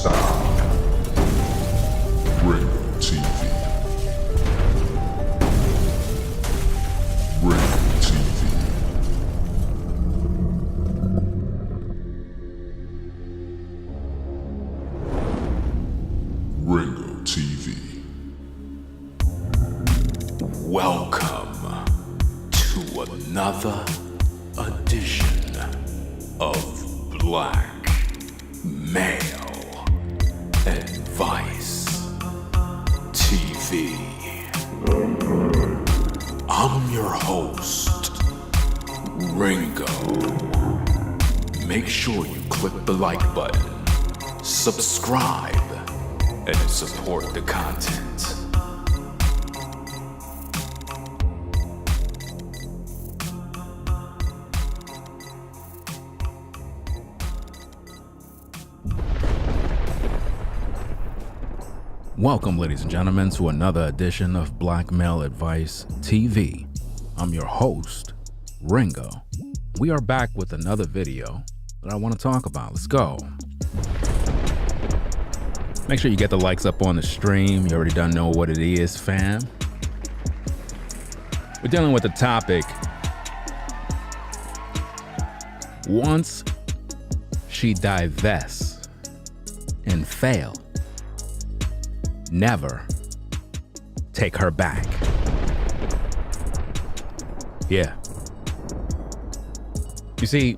time. Ringo TV. Ringo TV. Ringo TV. Welcome to another edition of Black Male Advice TV. I'm your host, Ringo. Make sure you click the like button, subscribe, and support the content. Welcome, ladies and gentlemen, to another edition of Black Male Advice TV. I'm your host, Ringo. We are back with another video that I want to talk about. Let's go. Make sure you get the likes up on the stream. You already done know what it is, fam. We're dealing with the topic, once she divests and fail, never take her back. Yeah. You see,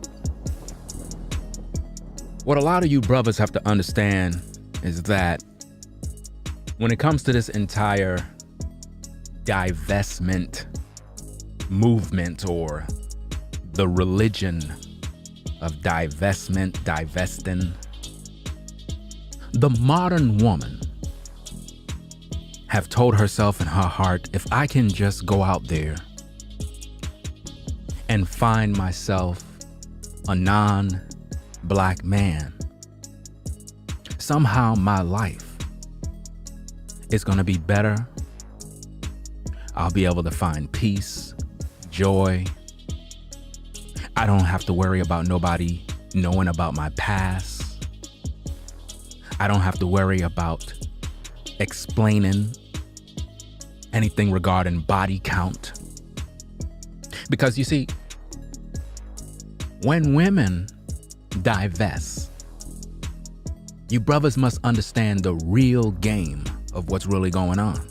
what a lot of you brothers have to understand is that when it comes to this entire divestment movement, or the religion of divestment, divesting, the modern woman have told herself in her heart, if I can just go out there and find myself a non-black man, somehow my life is gonna be better. I'll be able to find peace, joy. I don't have to worry about nobody knowing about my past. I don't have to worry about explaining anything regarding body count. Because you see, when women divest, you brothers must understand the real game of what's really going on.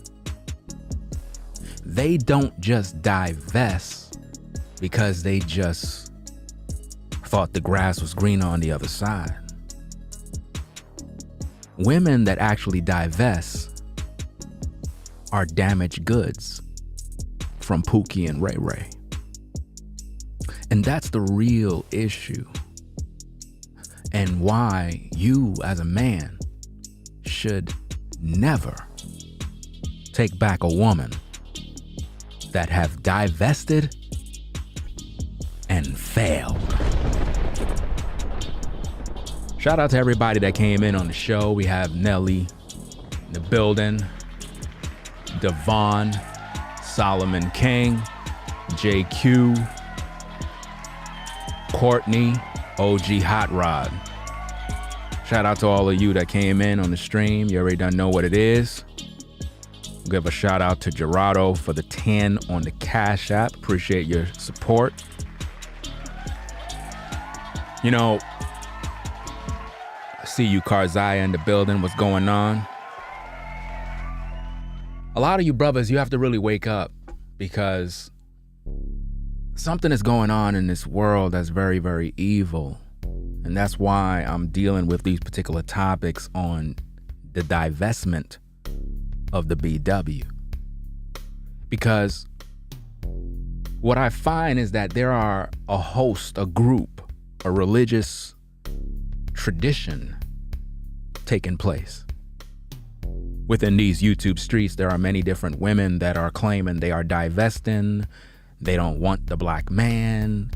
They don't just divest because they just thought the grass was greener on the other side. Women that actually divest are damaged goods from Pookie and Ray Ray. And that's the real issue, and why you as a man should never take back a woman that have divested and failed. Shout out to everybody that came in on the show. We have Nelly in the building, Devon, Solomon King, JQ, Courtney, OG Hot Rod. Shout out to all of you that came in on the stream. You already done know what it is. Give a shout out to Gerardo for the 10 on the Cash App. Appreciate your support. You know, I see you, Karzaya, in the building. What's going on? A lot of you brothers, you have to really wake up, because something is going on in this world that's very, very evil. And that's why I'm dealing with these particular topics on the divestment of the BW. Because what I find is that there are a host, a group, a religious tradition taking place. Within these YouTube streets, there are many different women that are claiming they are divesting. They don't want the black man.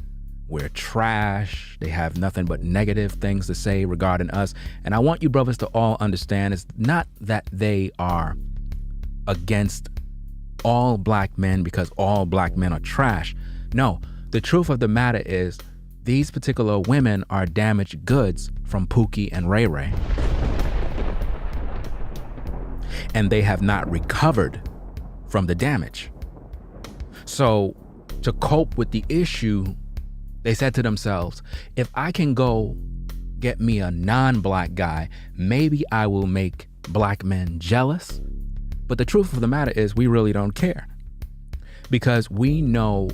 We're trash. They have nothing but negative things to say regarding us. And I want you brothers to all understand, it's not that they are against all black men because all black men are trash. No, the truth of the matter is these particular women are damaged goods from Pookie and Ray Ray. and they have not recovered from the damage. So to cope with the issue, they said to themselves, if I can go get me a non-black guy, maybe I will make black men jealous. But the truth of the matter is we really don't care, because we know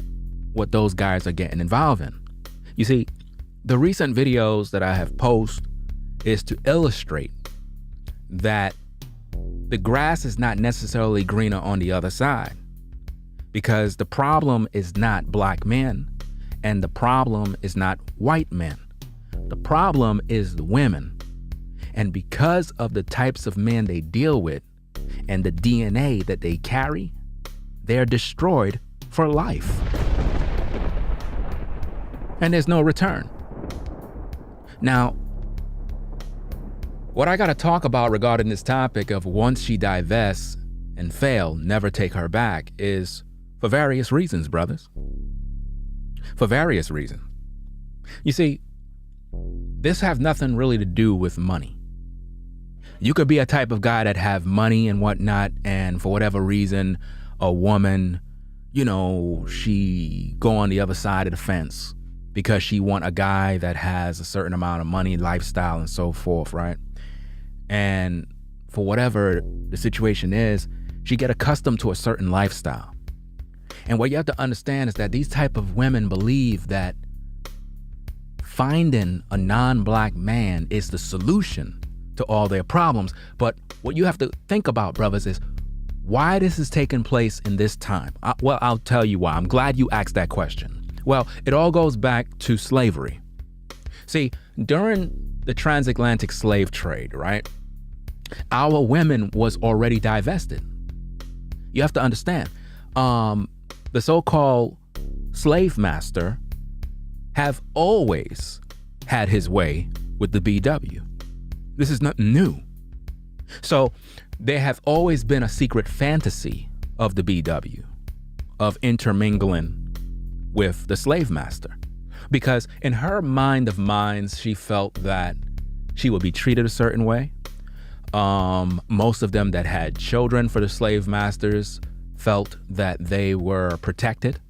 what those guys are getting involved in. You see, the recent videos that I have posted is to illustrate that the grass is not necessarily greener on the other side, because the problem is not black men and the problem is not white men. The problem is the women. And because of the types of men they deal with and the DNA that they carry, they're destroyed for life. And there's no return. Now, what I got to talk about regarding this topic of once she divests and fail, never take her back, is for various reasons, brothers. For various reasons. You see, this have nothing really to do with money. You could be a type of guy that have money and whatnot, and for whatever reason, a woman, she go on the other side of the fence because she want a guy that has a certain amount of money, lifestyle, and so forth, right? And for whatever the situation is, she get accustomed to a certain lifestyle. And what you have to understand is that these type of women believe that finding a non-black man is the solution to all their problems. But what you have to think about, brothers, is why this is taking place in this time. I'll tell you why. I'm glad you asked that question. Well, it all goes back to slavery. See, during the transatlantic slave trade, right, our women was already divested. You have to understand, the so-called slave master have always had his way with the BW. This is nothing new. So there have always been a secret fantasy of the BW, of intermingling with the slave master. Because in her mind of minds, she felt that she would be treated a certain way. Most of them that had children for the slave masters felt that they were protected.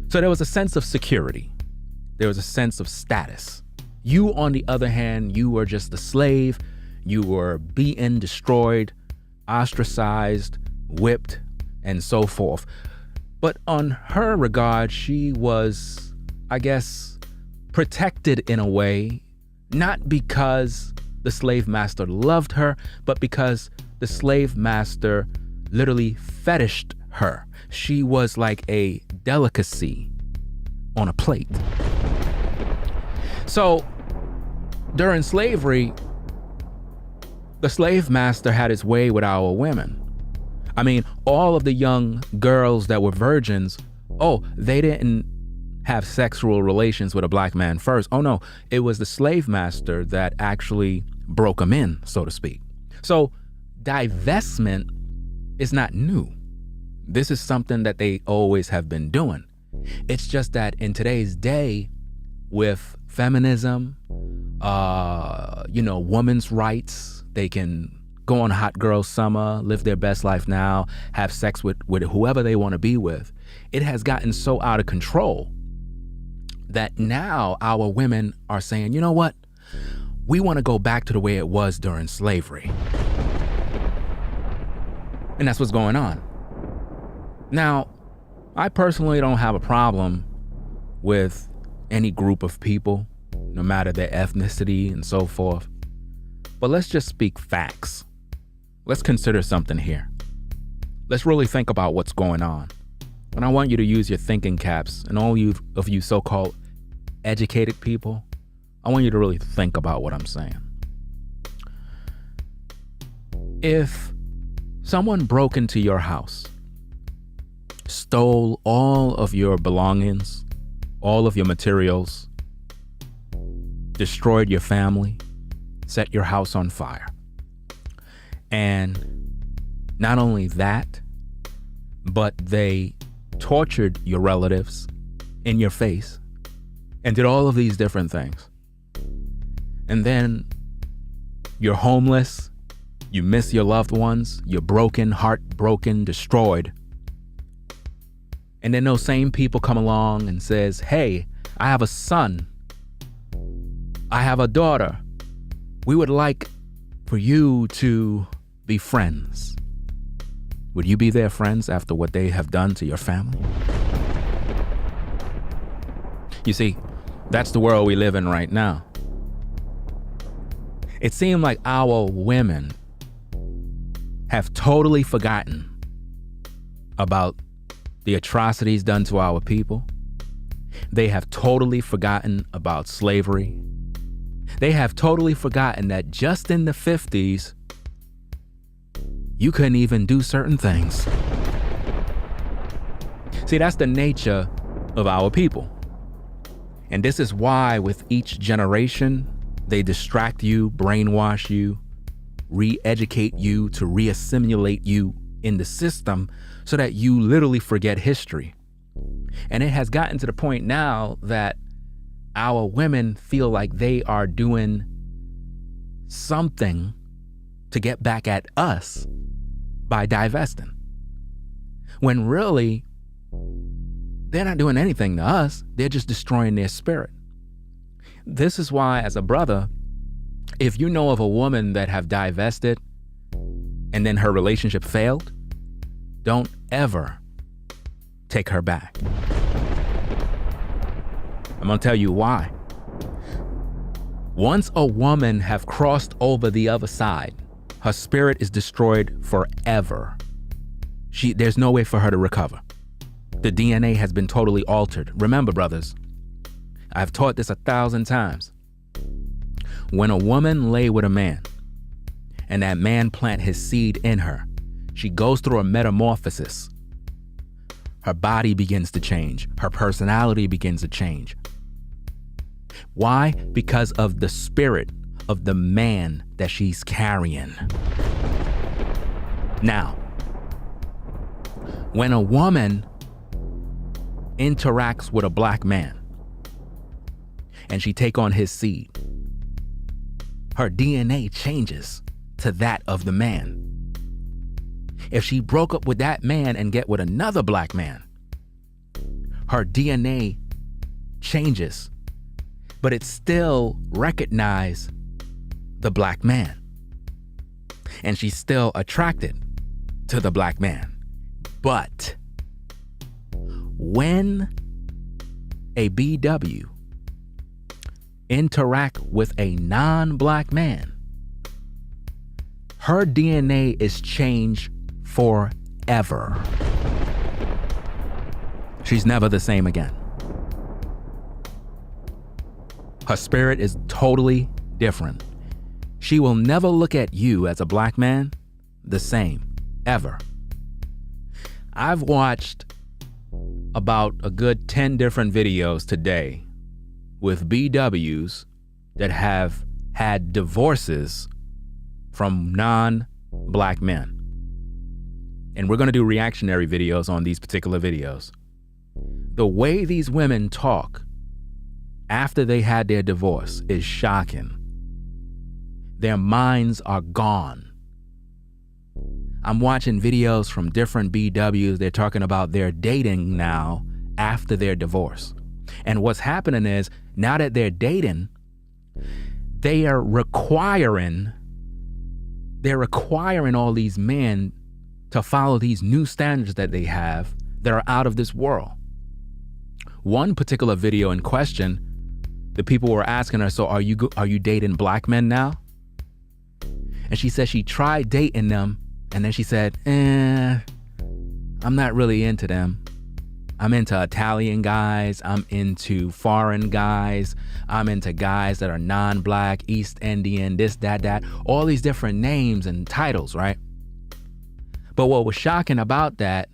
So there was a sense of security. There was a sense of status. You, on the other hand, you were just a slave. You were beaten, destroyed, ostracized, whipped, and so forth. But on her regard, she was, I guess, protected in a way, not because the slave master loved her, but because the slave master literally fetished her. She was like a delicacy on a plate. So during slavery, the slave master had his way with our women. I mean, all of the young girls that were virgins, they didn't have sexual relations with a black man first. Oh no, it was the slave master that actually broke them in, so to speak. So divestment is not new. This is something that they always have been doing. It's just that in today's day, with feminism, women's rights, they can go on hot girl summer, live their best life now, have sex with whoever they want to be with. It has gotten so out of control that now our women are saying, you know what? We want to go back to the way it was during slavery. And that's what's going on. Now, I personally don't have a problem with any group of people, no matter their ethnicity and so forth. But let's just speak facts. Let's consider something here. Let's really think about what's going on. And I want you to use your thinking caps, and all of you so-called educated people, I want you to really think about what I'm saying. If someone broke into your house, stole all of your belongings, all of your materials, destroyed your family, set your house on fire, and not only that, but they tortured your relatives in your face and did all of these different things. And then you're homeless, You miss your loved ones. You're broken, heartbroken, destroyed. And then those same people come along and says, hey, I have a son. I have a daughter. We would like for you to be friends. Would you be their friends after what they have done to your family? You see, that's the world we live in right now. It seemed like our women have totally forgotten about the atrocities done to our people. They have totally forgotten about slavery. They have totally forgotten that just in the 50s, you couldn't even do certain things. See, that's the nature of our people. And this is why with each generation, they distract you, brainwash you, re-educate you to re-assimilate you in the system so that you literally forget history. And it has gotten to the point now that our women feel like they are doing something to get back at us by divesting. When really, they're not doing anything to us. They're just destroying their spirit. This is why, as a brother, if you know of a woman that have divested and then her relationship failed, don't ever take her back. I'm gonna tell you why. Once a woman have crossed over the other side, her spirit is destroyed forever. There's no way for her to recover. The DNA has been totally altered. Remember, brothers, I've taught this 1,000 times. When a woman lay with a man and that man plant his seed in her, she goes through a metamorphosis. Her body begins to change. Her personality begins to change. Why? Because of the spirit of the man that she's carrying. Now, when a woman interacts with a black man and she take on his seed, her DNA changes to that of the man. If she broke up with that man and get with another black man, her DNA changes, but it still recognizes the black man. And she's still attracted to the black man. But when a BW interact with a non-black man, her DNA is changed forever. She's never the same again. Her spirit is totally different. She will never look at you as a black man the same, ever. I've watched about a good 10 different videos today with BWs that have had divorces from non-black men. And we're going to do reactionary videos on these particular videos. The way these women talk after they had their divorce is shocking. Their minds are gone. I'm watching videos from different BWs. They're talking about their dating now after their divorce. And what's happening is now that they're dating, they are requiring all these men to follow these new standards that they have that are out of this world. One particular video in question, the people were asking her, so are you dating black men now? And she said she tried dating them, and then she said, I'm not really into them. I'm into Italian guys. I'm into foreign guys. I'm into guys that are non-black, East Indian, this, that, all these different names and titles, right? But what was shocking about that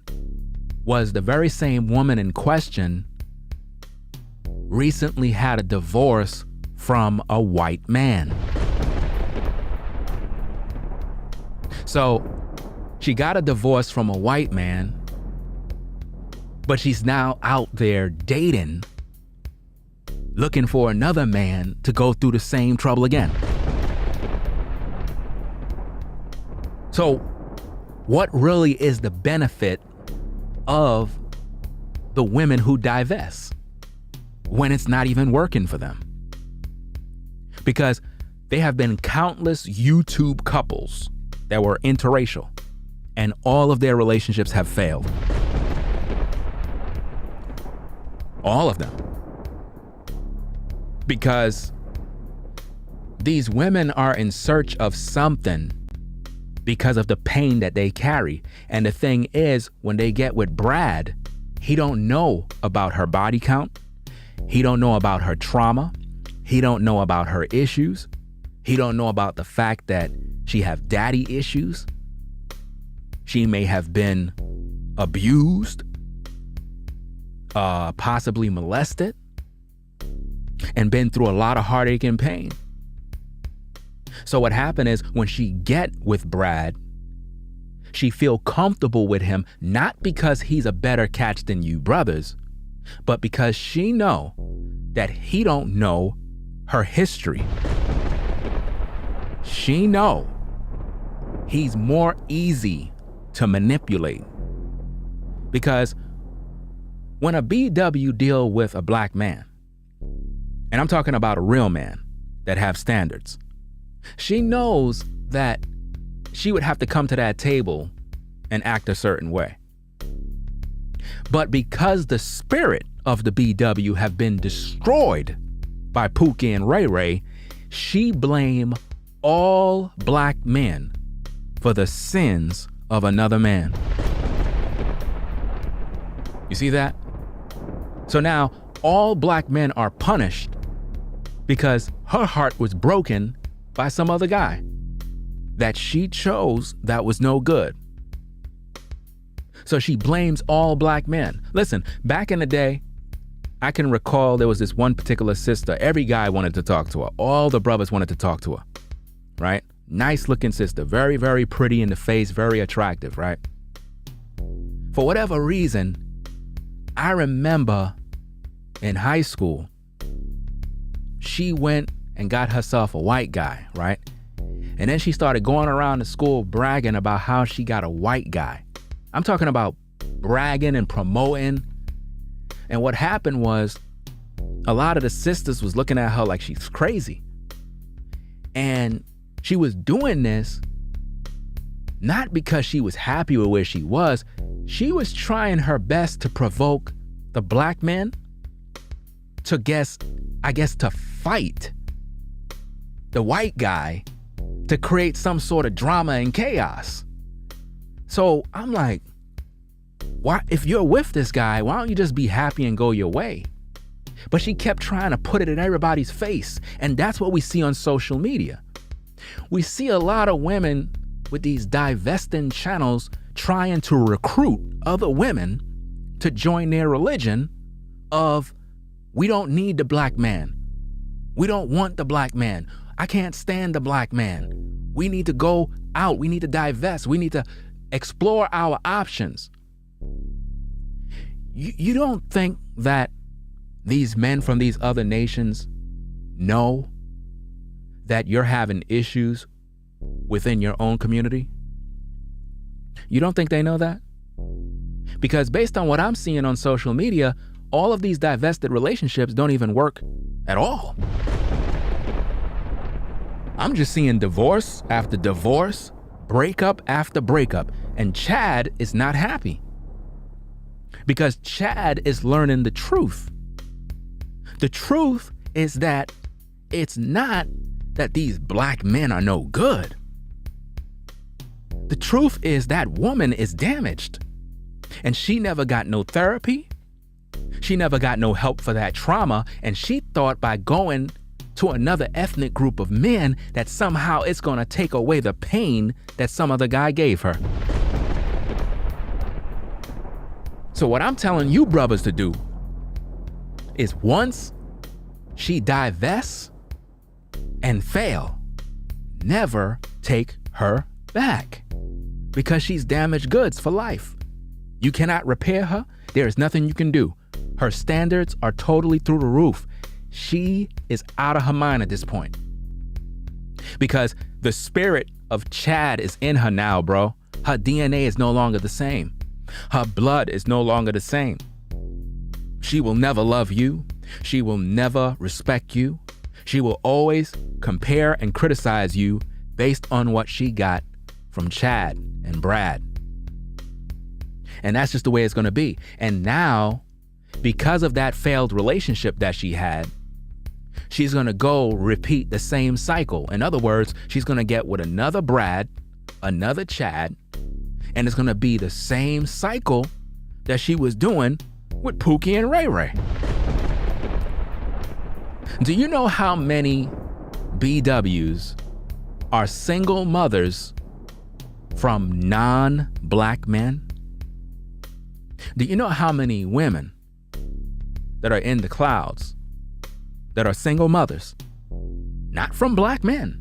was the very same woman in question recently had a divorce from a white man. So she got a divorce from a white man, but she's now out there dating, looking for another man to go through the same trouble again. So what really is the benefit of the women who divest when it's not even working for them? Because there have been countless YouTube couples that were interracial, and all of their relationships have failed. All of them. Because these women are in search of something because of the pain that they carry. And the thing is, when they get with Brad, he don't know about her body count. He don't know about her trauma. He don't know about her issues. He don't know about the fact that she have daddy issues. She may have been abused, possibly molested, and been through a lot of heartache and pain. So what happened is, when she get with Brad, she feel comfortable with him, not because he's a better catch than you brothers, but because she know that he don't know her history. She know he's more easy to manipulate. Because when a BW deal with a black man, and I'm talking about a real man that have standards, she knows that she would have to come to that table and act a certain way. But because the spirit of the BW have been destroyed by Pookie and Ray Ray, she blame all black men for the sins of another man. You see that? So now all black men are punished because her heart was broken by some other guy that she chose that was no good. So she blames all black men. Listen, back in the day, I can recall there was this one particular sister. Every guy wanted to talk to her. All the brothers wanted to talk to her, right? Nice looking sister, very, very pretty in the face, very attractive, right? For whatever reason, I remember in high school, she went and got herself a white guy, right? And then she started going around the school bragging about how she got a white guy. I'm talking about bragging and promoting. And what happened was, a lot of the sisters was looking at her like she's crazy. And she was doing this not because she was happy with where she was. She was trying her best to provoke the black men to to fight the white guy, to create some sort of drama and chaos. So I'm like, why, if you're with this guy, why don't you just be happy and go your way? But she kept trying to put it in everybody's face. And that's what we see on social media. We see a lot of women with these divesting channels trying to recruit other women to join their religion of, we don't need the black man. We don't want the black man. I can't stand the black man. We need to go out. We need to divest. We need to explore our options. You don't think that these men from these other nations know that you're having issues within your own community? You don't think they know that? Because based on what I'm seeing on social media, all of these divested relationships don't even work at all. I'm just seeing divorce after divorce, breakup after breakup, and Chad is not happy. Because Chad is learning the truth. The truth is that it's not that these black men are no good. The truth is that woman is damaged, and she never got no therapy. She never got no help for that trauma, and she thought by going to another ethnic group of men that somehow it's gonna take away the pain that some other guy gave her. So what I'm telling you brothers to do is, once she divests and fail, never take her back, because she's damaged goods for life. You cannot repair her. There is nothing you can do. Her standards are totally through the roof. She is out of her mind at this point, because the spirit of Chad is in her now, bro. Her DNA is no longer the same. Her blood is no longer the same. She will never love you. She will never respect you. She will always compare and criticize you based on what she got from Chad and Brad. And that's just the way it's going to be. And now, because of that failed relationship that she had, she's going to go repeat the same cycle. In other words, she's going to get with another Brad, another Chad, and it's going to be the same cycle that she was doing with Pookie and Ray Ray. Do you know how many BWs are single mothers from non-black men? Do you know how many women that are in the clouds that are single mothers, not from black men?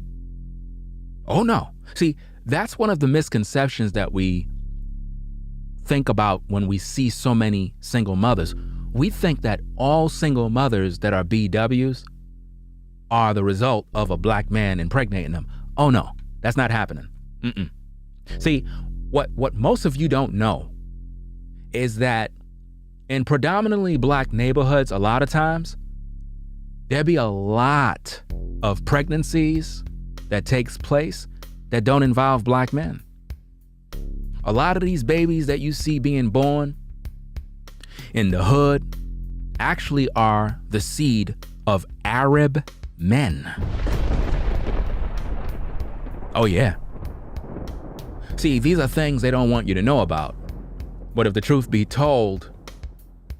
Oh no. See, that's one of the misconceptions that we think about when we see so many single mothers. We think that all single mothers that are BWs are the result of a black man impregnating them. Oh no, that's not happening. See, what most of you don't know is that in predominantly black neighborhoods, a lot of times, there be a lot of pregnancies that takes place that don't involve black men. A lot of these babies that you see being born in the hood actually are the seed of Arab men. Oh yeah. See, these are things they don't want you to know about. But if the truth be told,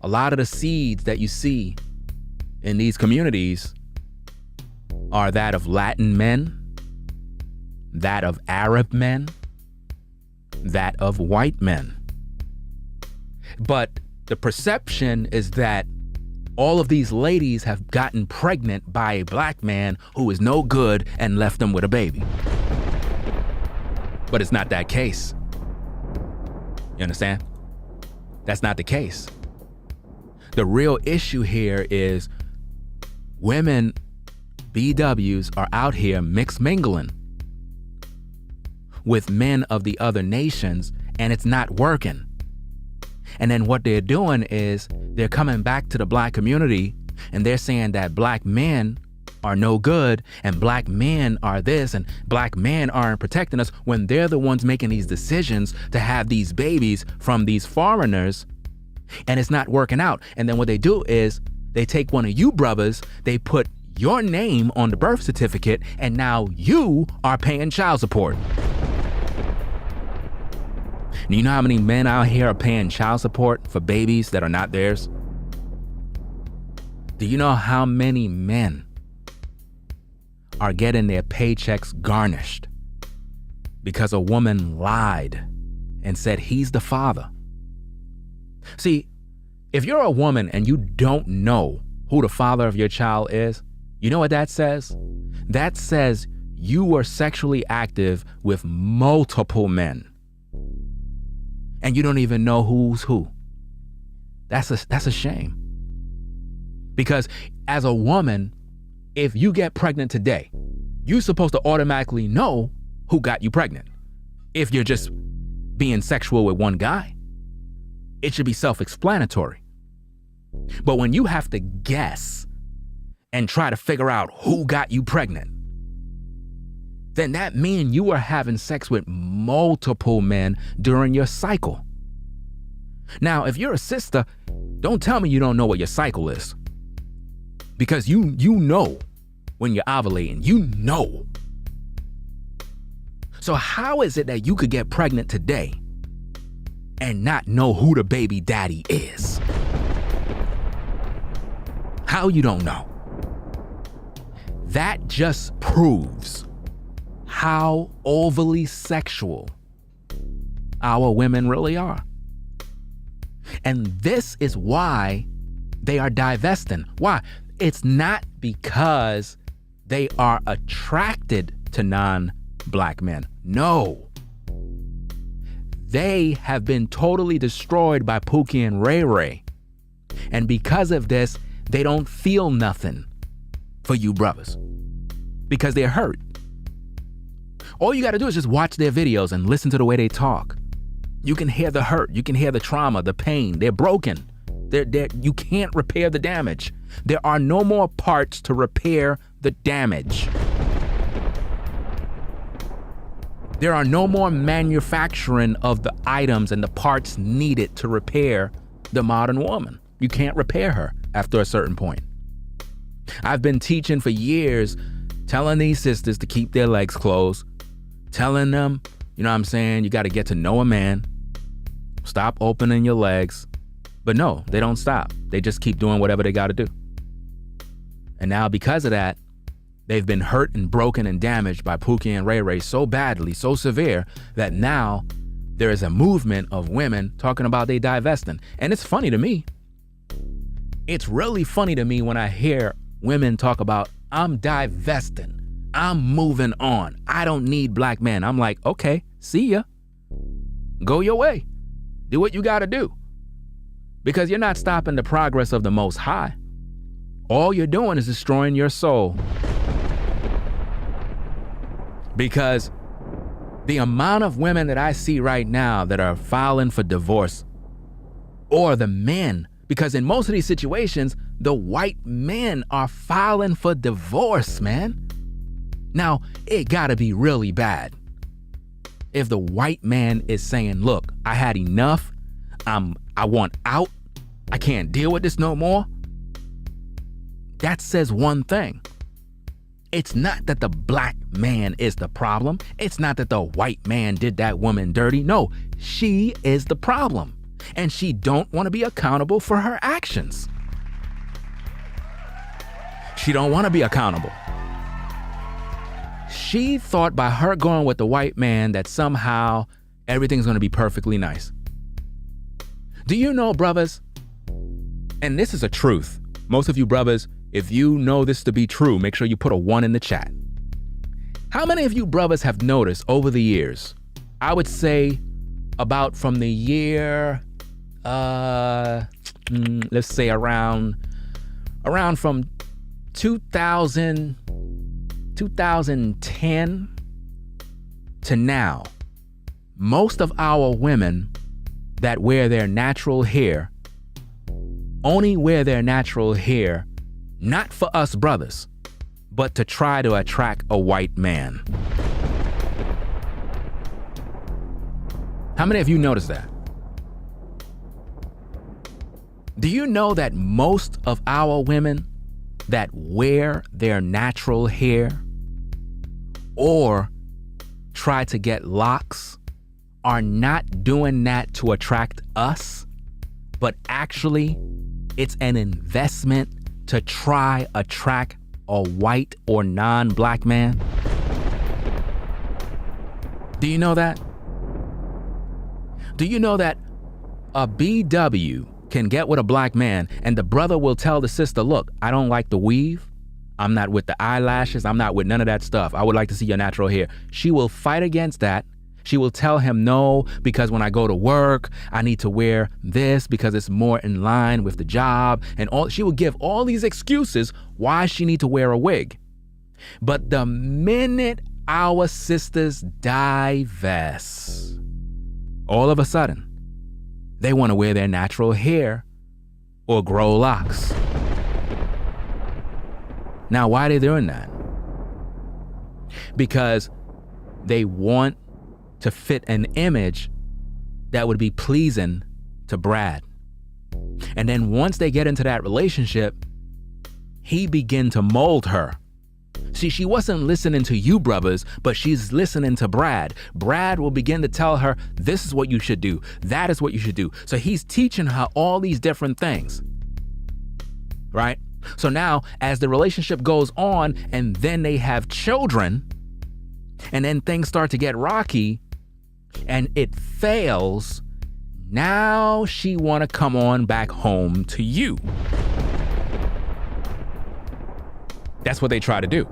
a lot of the seeds that you see in these communities are that of Latin men, that of Arab men, that of white men. But the perception is that all of these ladies have gotten pregnant by a black man who is no good and left them with a baby. But it's not that case. You understand? That's not the case. The real issue here is women, BWs, are out here mixed mingling with men of the other nations, and it's not working. And then what they're doing is they're coming back to the black community and they're saying that black men are no good and black men are this and black men aren't protecting us, when they're the ones making these decisions to have these babies from these foreigners, and it's not working out. And then what they do is they take one of you brothers, they put your name on the birth certificate, and now you are paying child support. Do you know how many men out here are paying child support for babies that are not theirs? Do you know how many men are getting their paychecks garnished because a woman lied and said he's the father? See, if you're a woman and you don't know who the father of your child is, you know what that says? That says you were sexually active with multiple men and you don't even know who's who. That's a shame. Because as a woman, if you get pregnant today, you're supposed to automatically know who got you pregnant. If you're just being sexual with one guy, it should be self-explanatory. But when you have to guess and try to figure out who got you pregnant, then that means you were having sex with multiple men during your cycle. Now, if you're a sister, don't tell me you don't know what your cycle is. Because you know when you're ovulating, you know. So how is it that you could get pregnant today and not know who the baby daddy is? How you don't know? That just proves how overly sexual our women really are. And this is why they are divesting. Why? It's not because they are attracted to non-black men. No. They have been totally destroyed by Pookie and Ray Ray. And because of this, they don't feel nothing for you brothers because they're hurt. All you got to do is just watch their videos and listen to the way they talk. You can hear the hurt. You can hear the trauma, the pain. They're broken. You can't repair the damage. There are no more parts to repair the damage. There are no more manufacturing of the items and the parts needed to repair the modern woman. You can't repair her after a certain point. I've been teaching for years, telling these sisters to keep their legs closed, telling them, you know what I'm saying, you got to get to know a man, stop opening your legs. But no, they don't stop. They just keep doing whatever they got to do. And now because of that, they've been hurt and broken and damaged by Pookie and Ray Ray so badly, so severe, that now there is a movement of women talking about they divesting. And it's funny to me. It's really funny to me when I hear women talk about, I'm divesting. I'm moving on. I don't need black men. I'm like, okay, see ya. Go your way. Do what you got to do. Because you're not stopping the progress of the Most High. All you're doing is destroying your soul. Because the amount of women that I see right now that are filing for divorce, or the men, because in most of these situations, the white men are filing for divorce, man. Now, it gotta be really bad. If the white man is saying, look, I had enough, I want out, I can't deal with this no more, that says one thing. It's not that the black man is the problem. It's not that the white man did that woman dirty. No, she is the problem. And she don't want to be accountable for her actions. She don't want to be accountable. She thought by her going with the white man that somehow everything's going to be perfectly nice. Do you know, brothers, and this is a truth, most of you brothers, if you know this to be true, make sure you put a 1 in the chat. How many of you brothers have noticed over the years, I would say about from the year, let's say around from 2010 to now, most of our women that wear their natural hair only wear their natural hair not for us brothers, but to try to attract a white man. How many of you noticed that? Do you know that most of our women that wear their natural hair or try to get locks are not doing that to attract us, but actually it's an investment to try attract a white or non-black man? Do you know that? Do you know that a BW can get with a black man and the brother will tell the sister, look, I don't like the weave. I'm not with the eyelashes. I'm not with none of that stuff. I would like to see your natural hair. She will fight against that. She will tell him no, because when I go to work, I need to wear this because it's more in line with the job. And she will give all these excuses why she need to wear a wig. But the minute our sisters divest, all of a sudden, they want to wear their natural hair or grow locks. Now, why are they doing that? Because they want to fit an image that would be pleasing to Brad. And then once they get into that relationship, he begin to mold her. See, she wasn't listening to you brothers, but she's listening to Brad. Brad will begin to tell her, this is what you should do. That is what you should do. So he's teaching her all these different things, right? So now as the relationship goes on and then they have children and then things start to get rocky and it fails, now she want to come on back home to you. That's what they try to do.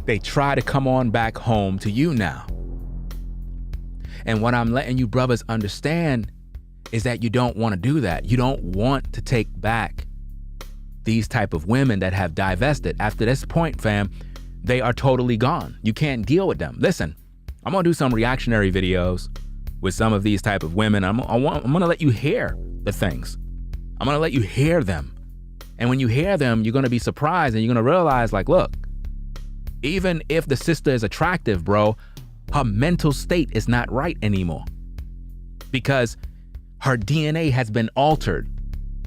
They try to come on back home to you now. And what I'm letting you brothers understand is that you don't want to do that. You don't want to take back these type of women that have divested. After this point, fam, they are totally gone. You can't deal with them. Listen, I'm gonna do some reactionary videos with some of these type of women. I'm gonna let you hear the things. I'm gonna let you hear them. And when you hear them, you're gonna be surprised and you're gonna realize, like, look, even if the sister is attractive, bro, her mental state is not right anymore because her DNA has been altered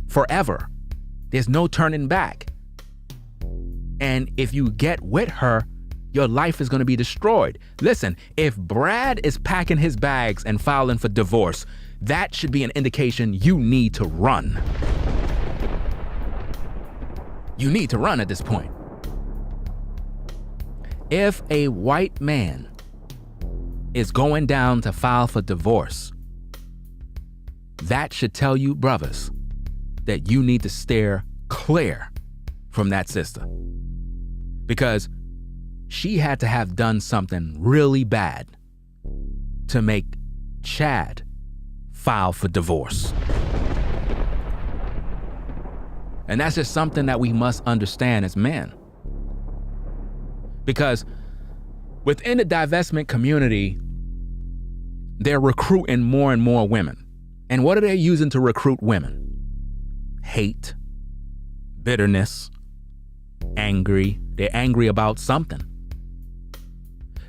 forever. There's no turning back. And if you get with her, your life is going to be destroyed. Listen, if Brad is packing his bags and filing for divorce, that should be an indication you need to run. You need to run at this point. If a white man is going down to file for divorce, that should tell you, brothers, that you need to steer clear from that sister. Because she had to have done something really bad to make Chad file for divorce. And that's just something that we must understand as men. Because within the divestment community, they're recruiting more and more women. And what are they using to recruit women? Hate, bitterness, angry. They're angry about something.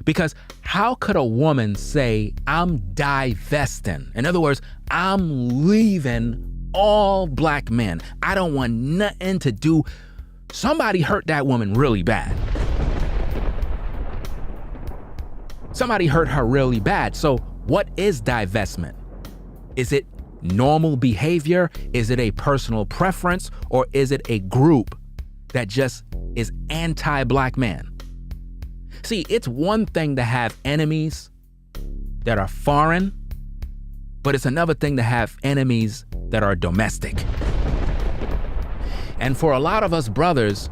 Because how could a woman say, I'm divesting? In other words, I'm leaving all black men. I don't want nothing to do. Somebody hurt that woman really bad. Somebody hurt her really bad. So what is divestment? Is it normal behavior? Is it a personal preference? Or is it a group that just is anti-black man? See, it's one thing to have enemies that are foreign, but it's another thing to have enemies that are domestic. And for a lot of us brothers,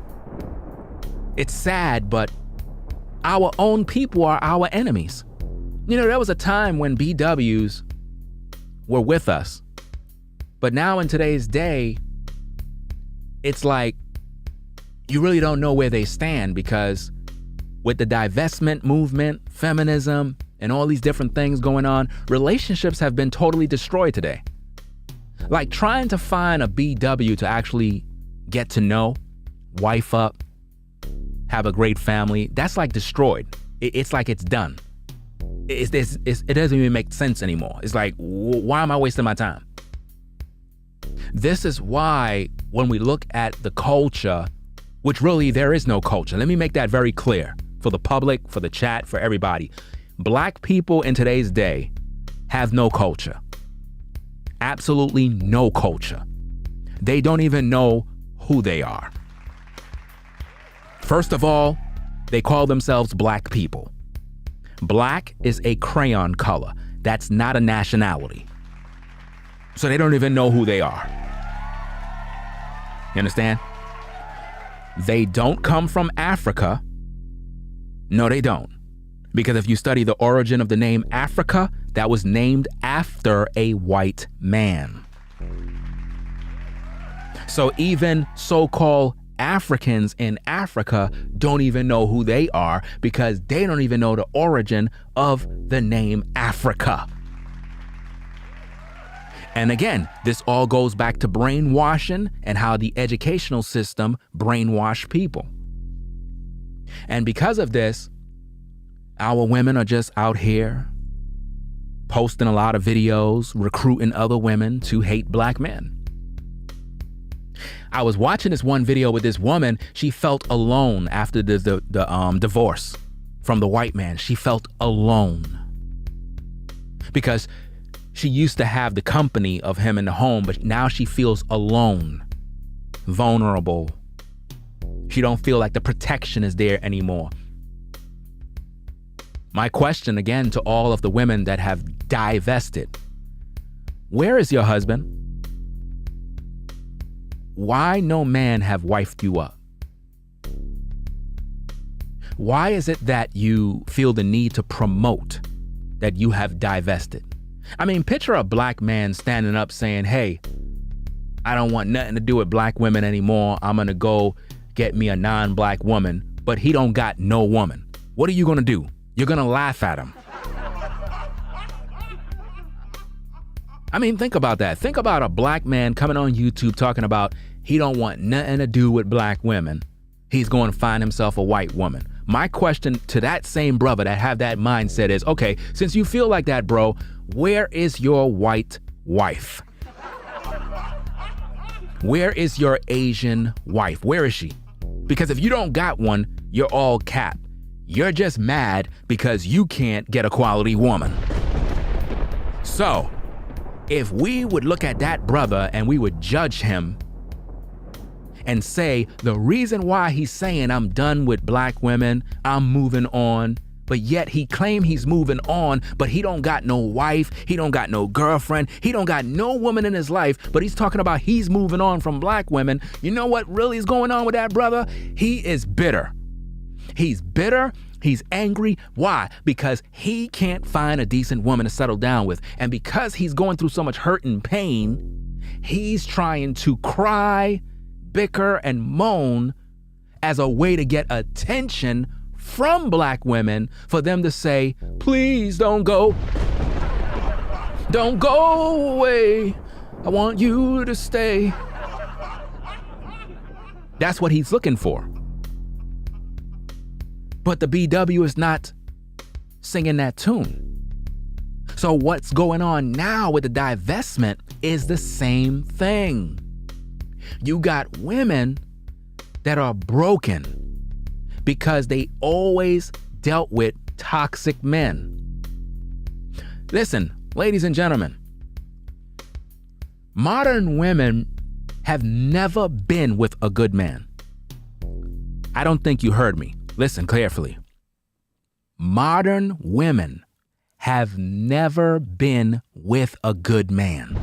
it's sad, but our own people are our enemies. You know, there was a time when BWs were with us, but now in today's day, it's like you really don't know where they stand, because with the divestment movement, feminism, and all these different things going on, relationships have been totally destroyed today. Like trying to find a BW to actually get to know, wife up, have a great family, that's like destroyed. It's like it's done. It doesn't even make sense anymore. It's like, why am I wasting my time? This is why when we look at the culture, which really there is no culture. Let me make that very clear for the public, for the chat, for everybody. Black people in today's day have no culture. Absolutely no culture. They don't even know who they are. First of all, they call themselves black people. Black is a crayon color. That's not a nationality. So they don't even know who they are. You understand? They don't come from Africa. No, they don't. Because if you study the origin of the name Africa, that was named after a white man. So even so-called Africans in Africa don't even know who they are, because they don't even know the origin of the name Africa. And again, this all goes back to brainwashing and how the educational system brainwashed people. And because of this, our women are just out here posting a lot of videos, recruiting other women to hate black men. I was watching this one video with this woman. She felt alone after the divorce from the white man. She felt alone because she used to have the company of him in the home, but now she feels alone, vulnerable. She don't feel like the protection is there anymore. My question again to all of the women that have divested: where is your husband? Why no man have wifed you up? Why is it that you feel the need to promote that you have divested? I mean, picture a black man standing up saying, hey, I don't want nothing to do with black women anymore. I'm gonna go get me a non-black woman. but he don't got no woman. What are you gonna do? You're gonna laugh at him. I mean, think about that. Think about a black man coming on YouTube talking about he don't want nothing to do with black women. He's going to find himself a white woman. My question to that same brother that have that mindset is, okay, since you feel like that, bro, where is your white wife? Where is your Asian wife? Where is she? Because if you don't got one, you're all cap. You're just mad because you can't get a quality woman. So, if we would look at that brother and we would judge him and say the reason why he's saying I'm done with black women, I'm moving on, but yet he claim he's moving on, but he don't got no wife, he don't got no girlfriend, he don't got no woman in his life, but he's talking about he's moving on from black women. You know what really is going on with that brother? He is bitter. He's bitter. He's angry. Why? Because he can't find a decent woman to settle down with. And because he's going through so much hurt and pain, he's trying to cry, bicker, and moan as a way to get attention from black women for them to say, please don't go. Don't go away. I want you to stay. That's what he's looking for. But the BW is not singing that tune. So what's going on now with the divestment is the same thing. You got women that are broken because they always dealt with toxic men. Listen, ladies and gentlemen, modern women have never been with a good man. I don't think you heard me. Listen carefully. Modern women have never been with a good man.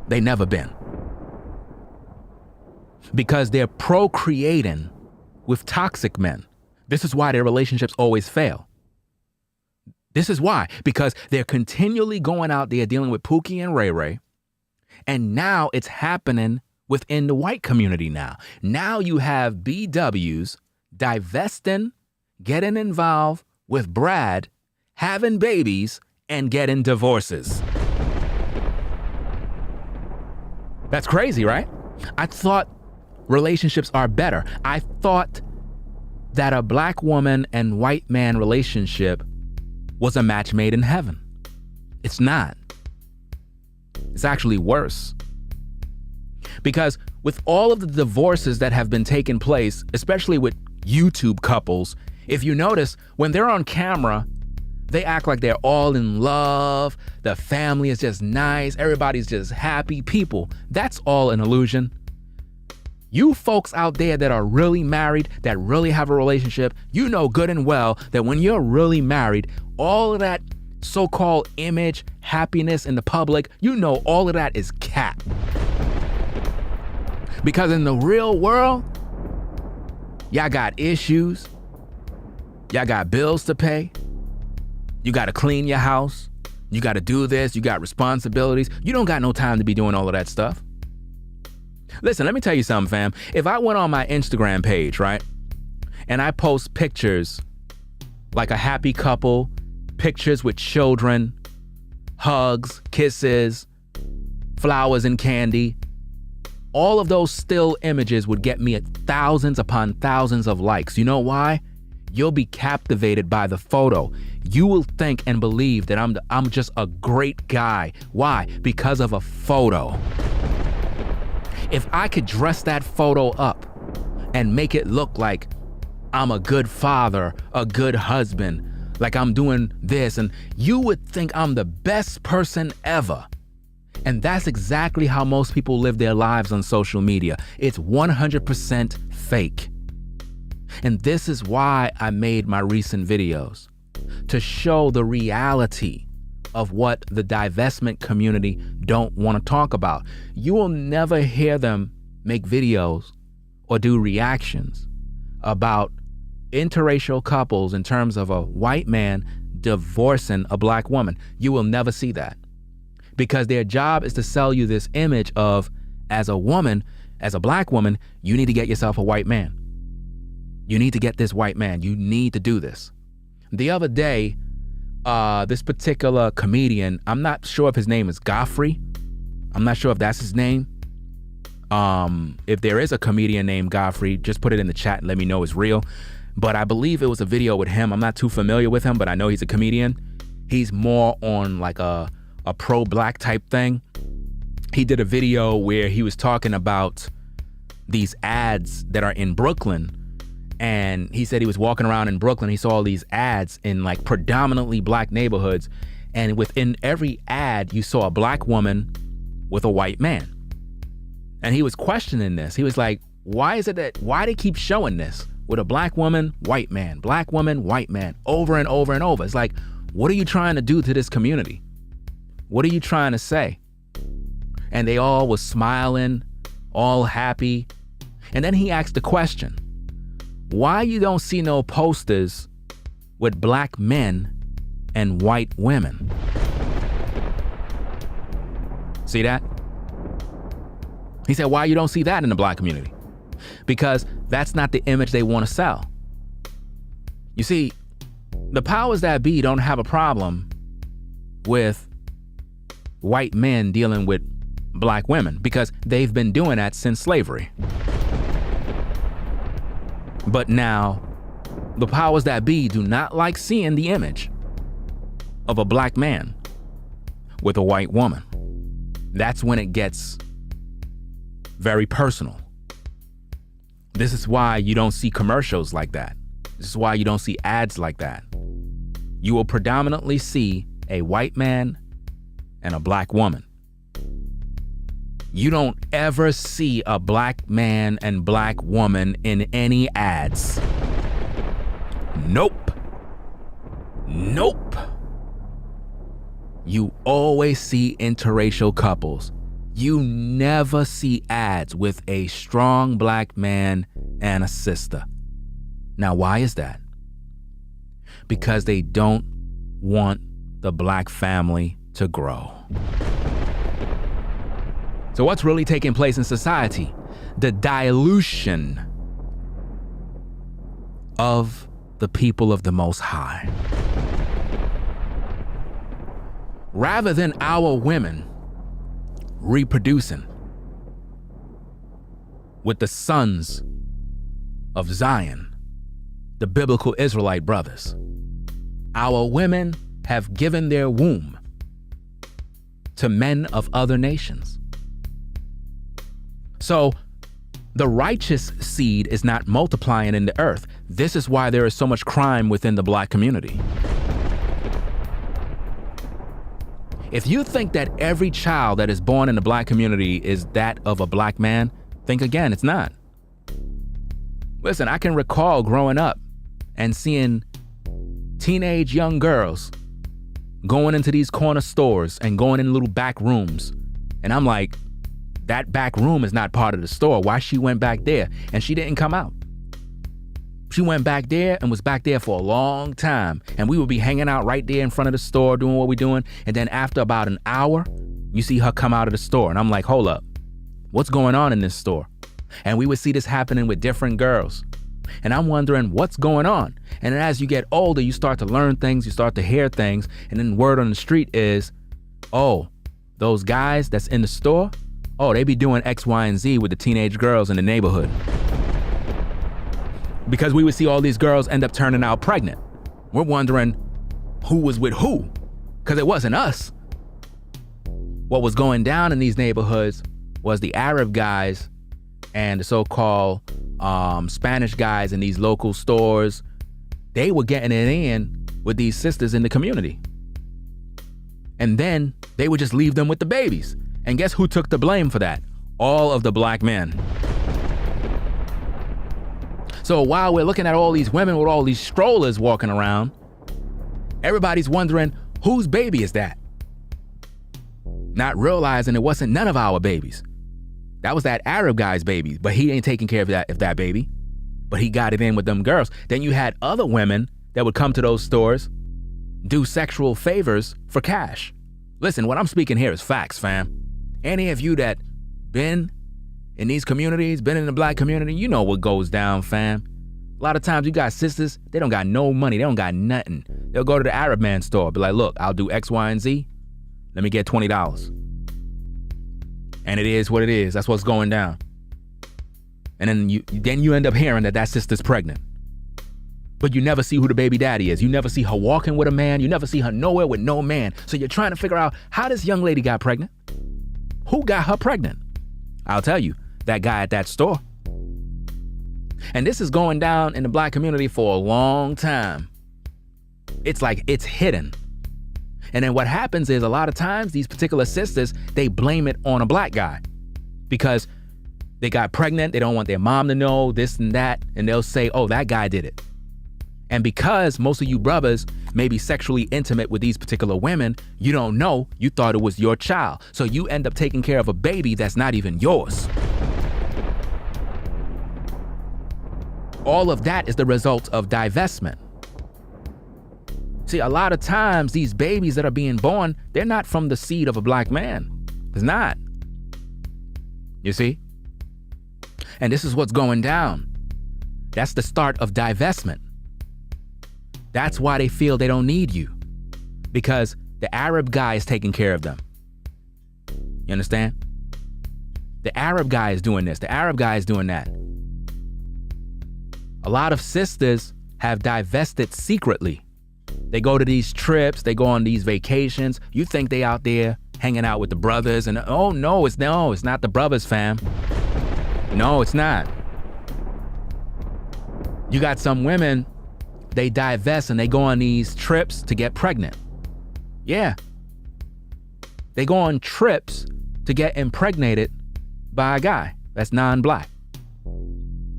They never been. Because they're procreating with toxic men. This is why their relationships always fail. This is why. Because they're continually going out there dealing with Pookie and Ray Ray. And now it's happening within the white community now. Now you have BWs divesting, getting involved with Brad, having babies, and getting divorces. That's crazy, right? I thought relationships are better. I thought that a black woman and white man relationship was a match made in heaven. It's not. It's actually worse. Because with all of the divorces that have been taking place, especially with YouTube couples, if you notice, when they're on camera, they act like they're all in love, the family is just nice, everybody's just happy people. That's all an illusion. You folks out there that are really married, that really have a relationship, you know good and well that when you're really married, all of that so-called image, happiness in the public, you know all of that is cap. Because in the real world, y'all got issues, y'all got bills to pay, you gotta clean your house, you gotta do this, you got responsibilities. You don't got no time to be doing all of that stuff. Listen, let me tell you something, fam. If I went on my Instagram page, right, and I post pictures like a happy couple, pictures with children, hugs, kisses, flowers and candy, all of those still images would get me thousands upon thousands of likes. You know why? You'll be captivated by the photo. You will think and believe that I'm just a great guy. Why? Because of a photo. If I could dress that photo up and make it look like I'm a good father, a good husband, like I'm doing this, and you would think I'm the best person ever. And that's exactly how most people live their lives on social media. It's 100% fake. And this is why I made my recent videos, to show the reality of what the divestment community don't want to talk about. You will never hear them make videos or do reactions about interracial couples in terms of a white man divorcing a black woman. You will never see that. Because their job is to sell you this image of, as a woman, As a black woman, you need to get yourself a white man. You need to get this white man. You need to do this. The other day, this particular comedian, I'm not sure if his name is Godfrey. I'm not sure if that's his name. If there is a comedian named Godfrey, just put it in the chat and let me know it's real. But I believe it was a video with him. I'm not too familiar with him, but I know he's a comedian. He's more on like a pro-black type thing. He did a video where he was talking about these ads that are in Brooklyn. And he said he was walking around in Brooklyn. He saw all these ads in like predominantly black neighborhoods. And within every ad, you saw a black woman with a white man. And he was questioning this. He was like, why they keep showing this with a black woman, white man, over and over and over? It's like, what are you trying to do to this community? What are you trying to say? And they all was smiling, all happy. And then he asked the question, why you don't see no posters with black men and white women? See that? He said, why you don't see that in the black community? Because that's not the image they want to sell. You see, the powers that be don't have a problem with white men dealing with black women because they've been doing that since slavery. But now, the powers that be do not like seeing the image of a black man with a white woman. That's when it gets very personal. This is why you don't see commercials like that. This is why you don't see ads like that. You will predominantly see a white man and a black woman. You don't ever see a black man and black woman in any ads. Nope. Nope. You always see interracial couples. You never see ads with a strong black man and a sister. Now, why is that? Because they don't want the black family to grow. So what's really taking place in society? The dilution of the people of the Most High. Rather than our women reproducing with the sons of Zion, the biblical Israelite brothers, our women have given their womb to men of other nations. So the righteous seed is not multiplying in the earth. This is why there is so much crime within the black community. If you think that every child that is born in the black community is that of a black man, think again, it's not. Listen, I can recall growing up and seeing teenage young girls going into these corner stores and going in little back rooms. And I'm like, that back room is not part of the store. Why she went back there? And she didn't come out. She went back there and was back there for a long time. And we would be hanging out right there in front of the store doing what we're doing. And then after about an hour, you see her come out of the store. And I'm like, hold up, what's going on in this store? And we would see this happening with different girls. And I'm wondering what's going on. And then as you get older, you start to learn things, you start to hear things. And then word on the street is, oh, those guys that's in the store, oh, they be doing X, Y, and Z with the teenage girls in the neighborhood. Because we would see all these girls end up turning out pregnant. We're wondering who was with who, because it wasn't us. What was going down in these neighborhoods was the Arab guys and the so-called Spanish guys in these local stores. They were getting it in with these sisters in the community. And then they would just leave them with the babies. And guess who took the blame for that? All of the black men. So while we're looking at all these women with all these strollers walking around, everybody's wondering, whose baby is that? Not realizing it wasn't none of our babies. That was that Arab guy's baby, but he ain't taking care of that baby. But he got it in with them girls. Then you had other women that would come to those stores, do sexual favors for cash. Listen, what I'm speaking here is facts, fam. Any of you that been In these communities, been in the black community, you know what goes down, fam. A lot of times you got sisters, they don't got no money, they don't got nothing. They'll go to the Arab man store, be like, look, I'll do X, Y, and Z. Let me get $20. And it is what it is. That's what's going down. And then you end up hearing that sister's pregnant. But you never see who the baby daddy is. You never see her walking with a man. You never see her nowhere with no man. So you're trying to figure out how this young lady got pregnant. Who got her pregnant? I'll tell you, that guy at that store. And this is going down in the black community for a long time. It's like it's hidden. And then what happens is a lot of times these particular sisters, they blame it on a black guy because they got pregnant. They don't want their mom to know this and that. And they'll say, oh, that guy did it. And because most of you brothers may be sexually intimate with these particular women, you don't know, you thought it was your child. So you end up taking care of a baby that's not even yours. All of that is the result of divestment. See, a lot of times these babies that are being born, they're not from the seed of a black man. It's not. You see? And this is what's going down. That's the start of divestment. That's why they feel they don't need you, because the Arab guy is taking care of them. You understand? The Arab guy is doing this. The Arab guy is doing that. A lot of sisters have divested secretly. They go to these trips. They go on these vacations. You think they out there hanging out with the brothers and it's not the brothers, fam. No, it's not. You got some women, they divest and they go on these trips to get pregnant. Yeah. They go on trips to get impregnated by a guy that's non-black.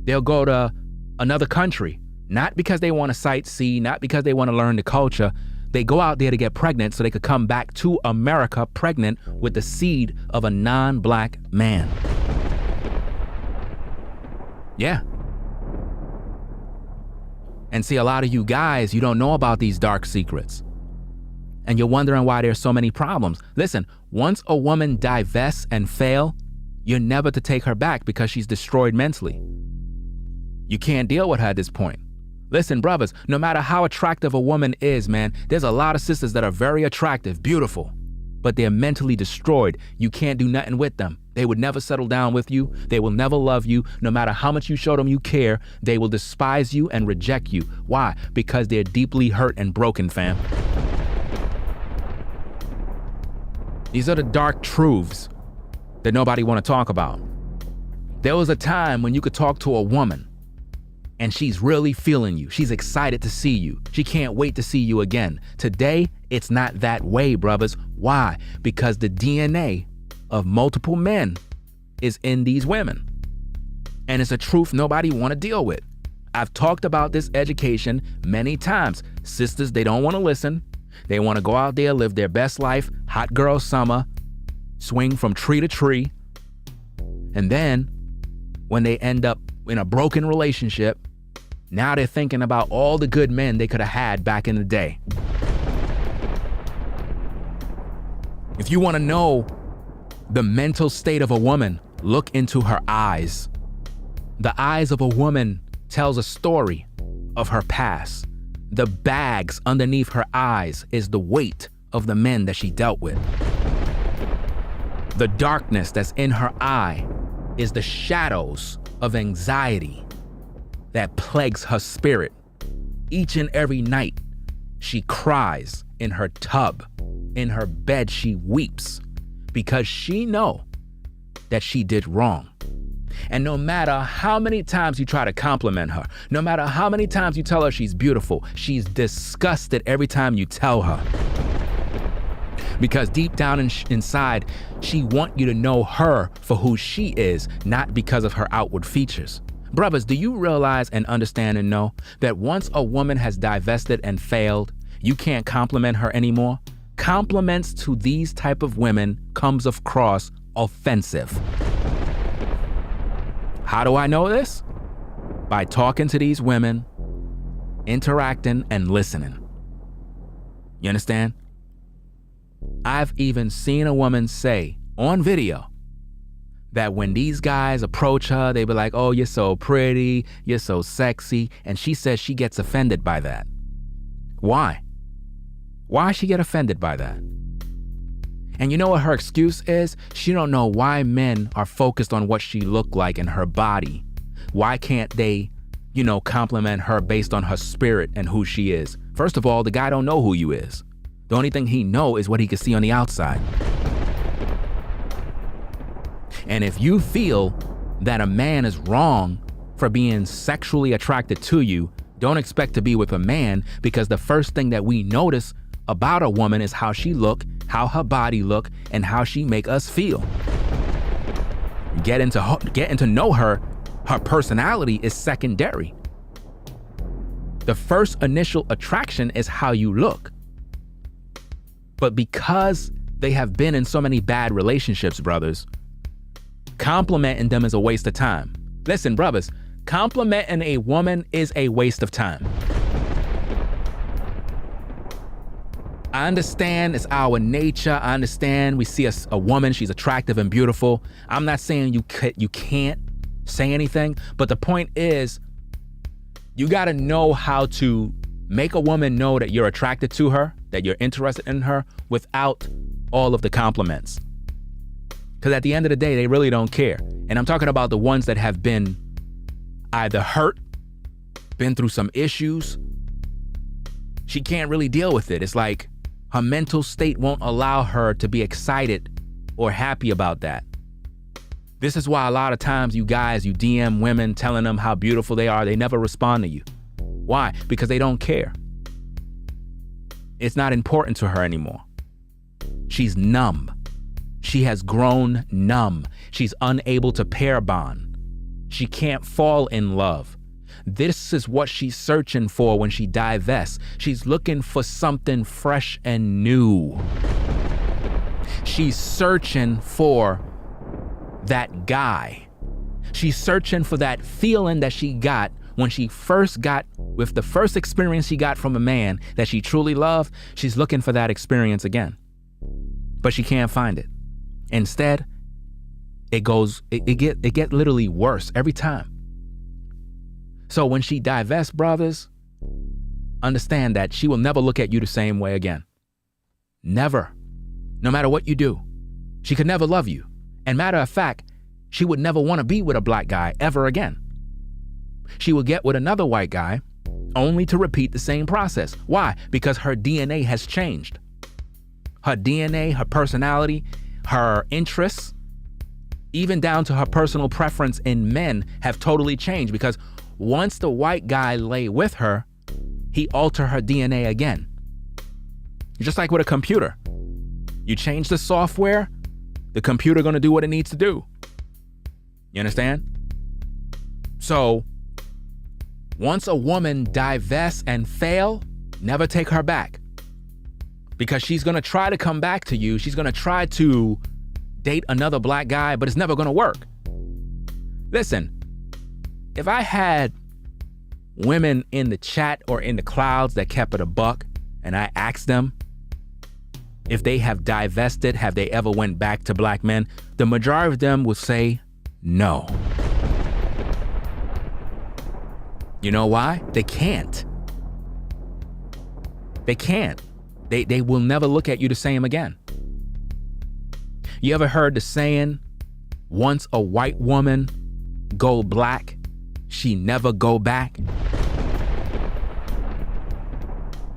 They'll go to another country, not because they want to sightsee, not because they want to learn the culture. They go out there to get pregnant so they could come back to America pregnant with the seed of a non-black man. Yeah. And see, a lot of you guys, you don't know about these dark secrets. And you're wondering why there's so many problems. Listen, once a woman divests and fail, you're never to take her back because she's destroyed mentally. You can't deal with her at this point. Listen, brothers, no matter how attractive a woman is, man, there's a lot of sisters that are very attractive, beautiful, but they're mentally destroyed. You can't do nothing with them. They would never settle down with you. They will never love you. No matter how much you show them you care, they will despise you and reject you. Why? Because they're deeply hurt and broken, fam. These are the dark truths that nobody want to talk about. There was a time when you could talk to a woman and she's really feeling you. She's excited to see you. She can't wait to see you again. Today, it's not that way, brothers. Why? Because the DNA of multiple men is in these women. And it's a truth nobody want to deal with. I've talked about this education many times. Sisters, they don't want to listen. They want to go out there, live their best life, hot girl summer, swing from tree to tree. And then when they end up in a broken relationship, now they're thinking about all the good men they could have had back in the day. If you want to know the mental state of a woman, look into her eyes. The eyes of a woman tells a story of her past. The bags underneath her eyes is the weight of the men that she dealt with. The darkness that's in her eye is the shadows of anxiety that plagues her spirit. Each and every night, she cries in her tub. In her bed, she weeps because she know that she did wrong. And no matter how many times you try to compliment her, no matter how many times you tell her she's beautiful, she's disgusted every time you tell her. Because deep down inside, she wants you to know her for who she is, not because of her outward features. Brothers, do you realize and understand and know that once a woman has divested and failed, you can't compliment her anymore? Compliments to these type of women comes across offensive. How do I know this? By talking to these women, interacting and listening. You understand? I've even seen a woman say on video that when these guys approach her, they be like, oh, you're so pretty, you're so sexy. And she says she gets offended by that. Why? Why she get offended by that? And you know what her excuse is? She don't know why men are focused on what she look like in her body. Why can't they, compliment her based on her spirit and who she is? First of all, the guy don't know who you is. The only thing he know is what he can see on the outside. And if you feel that a man is wrong for being sexually attracted to you, don't expect to be with a man, because the first thing that we notice about a woman is how she look, how her body look, and how she make us feel. Getting to know her personality is secondary. The first initial attraction is how you look. But because they have been in so many bad relationships, brothers, complimenting them is a waste of time. Listen, brothers, complimenting a woman is a waste of time. I understand it's our nature. I understand we see a woman, she's attractive and beautiful. I'm not saying you can't say anything, but the point is, you got to know how to make a woman know that you're attracted to her, that you're interested in her, without all of the compliments. Because at the end of the day, they really don't care. And I'm talking about the ones that have been either hurt, been through some issues. She can't really deal with it. It's like her mental state won't allow her to be excited or happy about that. This is why a lot of times you guys, you DM women telling them how beautiful they are. They never respond to you. Why? Because they don't care. It's not important to her anymore. She's numb. She has grown numb. She's unable to pair bond. She can't fall in love. This is what she's searching for when she divests. She's looking for something fresh and new. She's searching for that guy. She's searching for that feeling that she got when she first got, with the first experience she got from a man that she truly loved. She's looking for that experience again, but she can't find it. Instead, it get literally worse every time. So when she divests, brothers, understand that she will never look at you the same way again. Never. No matter what you do, she could never love you. And matter of fact, she would never want to be with a black guy ever again. She will get with another white guy only to repeat the same process. Why? Because her DNA has changed. Her DNA, her personality, her interests, even down to her personal preference in men have totally changed, because once the white guy lay with her, he altered her DNA again. Just like with a computer. You change the software, the computer gonna do what it needs to do. You understand? So, once a woman divests and fail, never take her back. Because she's gonna try to come back to you. She's gonna try to date another black guy, but it's never gonna work. Listen, if I had women in the chat or in the clouds that kept it a buck, and I asked them if they have divested, have they ever went back to black men, the majority of them would say no. You know why? They can't. They can't. They will never look at you the same again. You ever heard the saying, once a white woman go black, she never go back?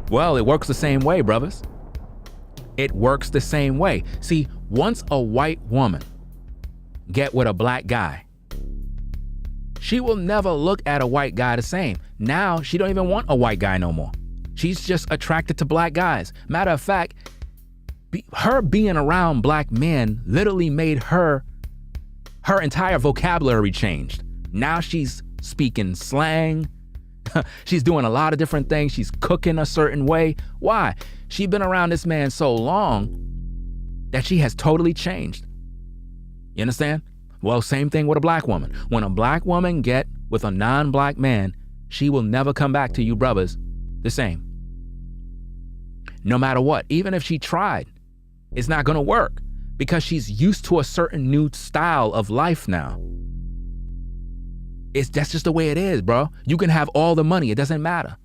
Well, it works the same way, brothers. It works the same way. See, once a white woman get with a black guy, she will never look at a white guy the same. Now, she don't even want a white guy no more. She's just attracted to black guys. Matter of fact, her being around black men literally made her entire vocabulary changed. Now she's speaking slang. She's doing a lot of different things. She's cooking a certain way. Why? She's been around this man so long that she has totally changed. You understand? Well, same thing with a black woman. When a black woman get with a non-black man, she will never come back to you brothers the same. No matter what, even if she tried, it's not gonna work, because she's used to a certain new style of life now. That's just the way it is, bro. You can have all the money. It doesn't matter.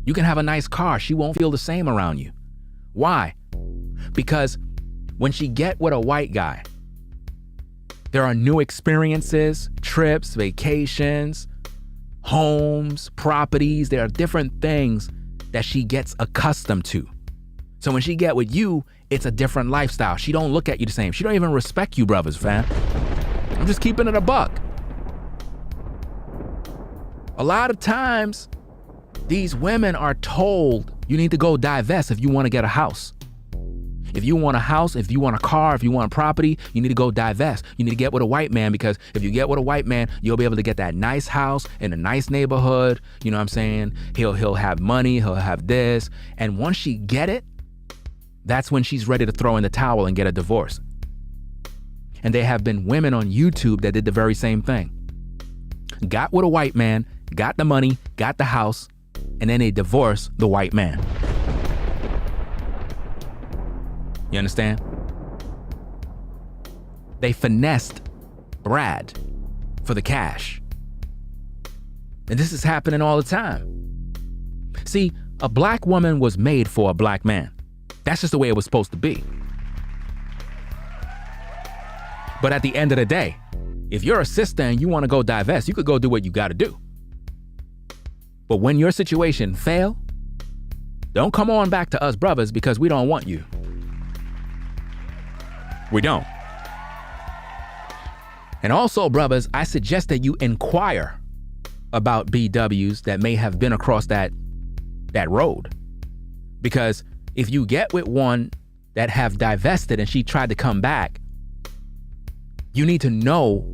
You can have a nice car. She won't feel the same around you. Why? Because when she get with a white guy, there are new experiences, trips, vacations, homes, properties. There are different things that she gets accustomed to. So when she get with you, it's a different lifestyle. She don't look at you the same. She don't even respect you, brothers, fam. I'm just keeping it a buck. A lot of times, these women are told you need to go divest if you want to get a house. If you want a house, if you want a car, if you want a property, you need to go divest. You need to get with a white man, because if you get with a white man, you'll be able to get that nice house in a nice neighborhood. You know what I'm saying? He'll have money, he'll have this. And once she get it, that's when she's ready to throw in the towel and get a divorce. And there have been women on YouTube that did the very same thing. Got with a white man, got the money, got the house, and then they divorced the white man. You understand? They finessed Brad for the cash. And this is happening all the time. See, a black woman was made for a black man. That's just the way it was supposed to be. But at the end of the day, if you're a sister and you want to go divest, you could go do what you got to do. But when your situation fail, don't come on back to us brothers, because we don't want you. We don't. And also, brothers, I suggest that you inquire about BWs that may have been across that road. Because if you get with one that have divested and she tried to come back, you need to know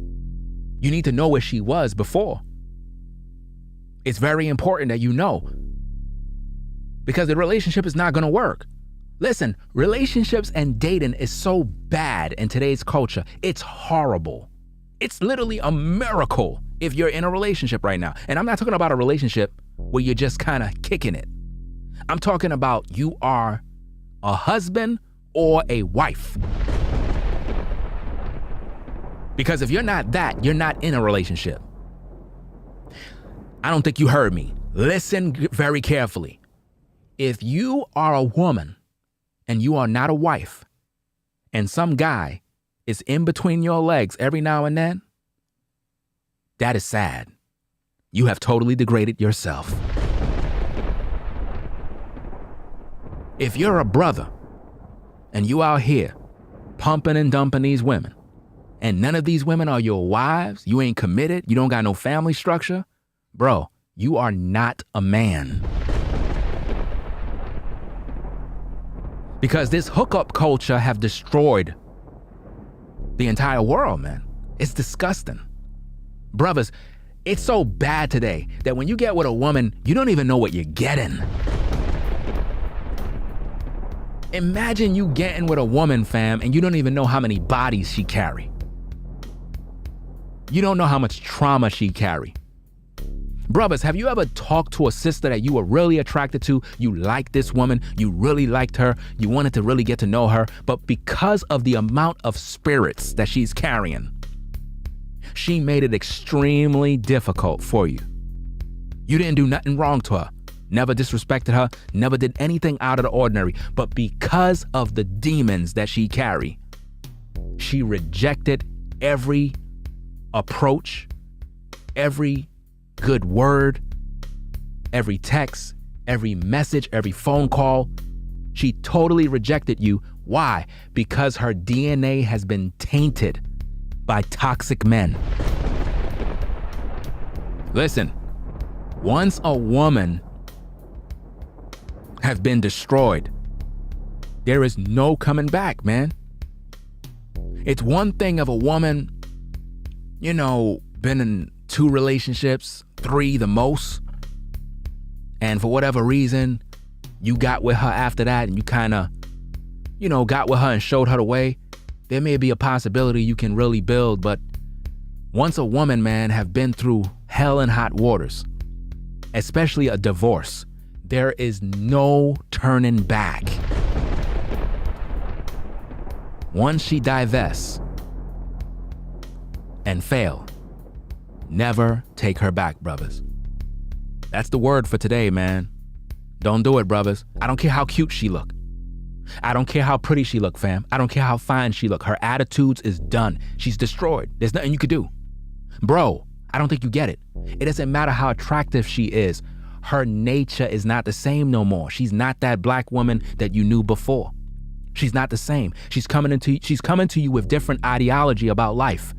where she was before. It's very important that you know, because the relationship is not going to work. Listen, relationships and dating is so bad in today's culture. It's horrible. It's literally a miracle if you're in a relationship right now. And I'm not talking about a relationship where you're just kind of kicking it. I'm talking about you are a husband or a wife. Because if you're not that, you're not in a relationship. I don't think you heard me. Listen very carefully. If you are a woman and you are not a wife, and some guy is in between your legs every now and then, that is sad. You have totally degraded yourself. If you're a brother and you out here pumping and dumping these women, and none of these women are your wives, you ain't committed, you don't got no family structure, bro, you are not a man. Because this hookup culture have destroyed the entire world, man. It's disgusting. Brothers, it's so bad today that when you get with a woman, you don't even know what you're getting. Imagine you getting with a woman, fam, and you don't even know how many bodies she carry. You don't know how much trauma she carry. Brothers, have you ever talked to a sister that you were really attracted to? You liked this woman, you really liked her, you wanted to really get to know her, but because of the amount of spirits that she's carrying, she made it extremely difficult for you. You didn't do nothing wrong to her, never disrespected her, never did anything out of the ordinary, but because of the demons that she carried, she rejected every approach, every good word, every text, every message, every phone call. She totally rejected you. Why? Because her DNA has been tainted by toxic men. Listen, once a woman has been destroyed, there is no coming back, man. It's one thing of a woman, been in 2 relationships, 3 the most, and for whatever reason, you got with her after that and you kind of, got with her and showed her the way. There may be a possibility you can really build, but once a woman, man, have been through hell and hot waters, especially a divorce, there is no turning back. once she divests and fail, never take her back, brothers. That's the word for today, man. Don't do it, brothers. I don't care how cute she look. I don't care how pretty she look, fam. I don't care how fine she look. Her attitudes is done. She's destroyed. There's nothing you could do. Bro, I don't think you get it. It doesn't matter how attractive she is. Her nature is not the same no more. She's not that black woman that you knew before. She's not the same. She's coming to you with different ideology about life.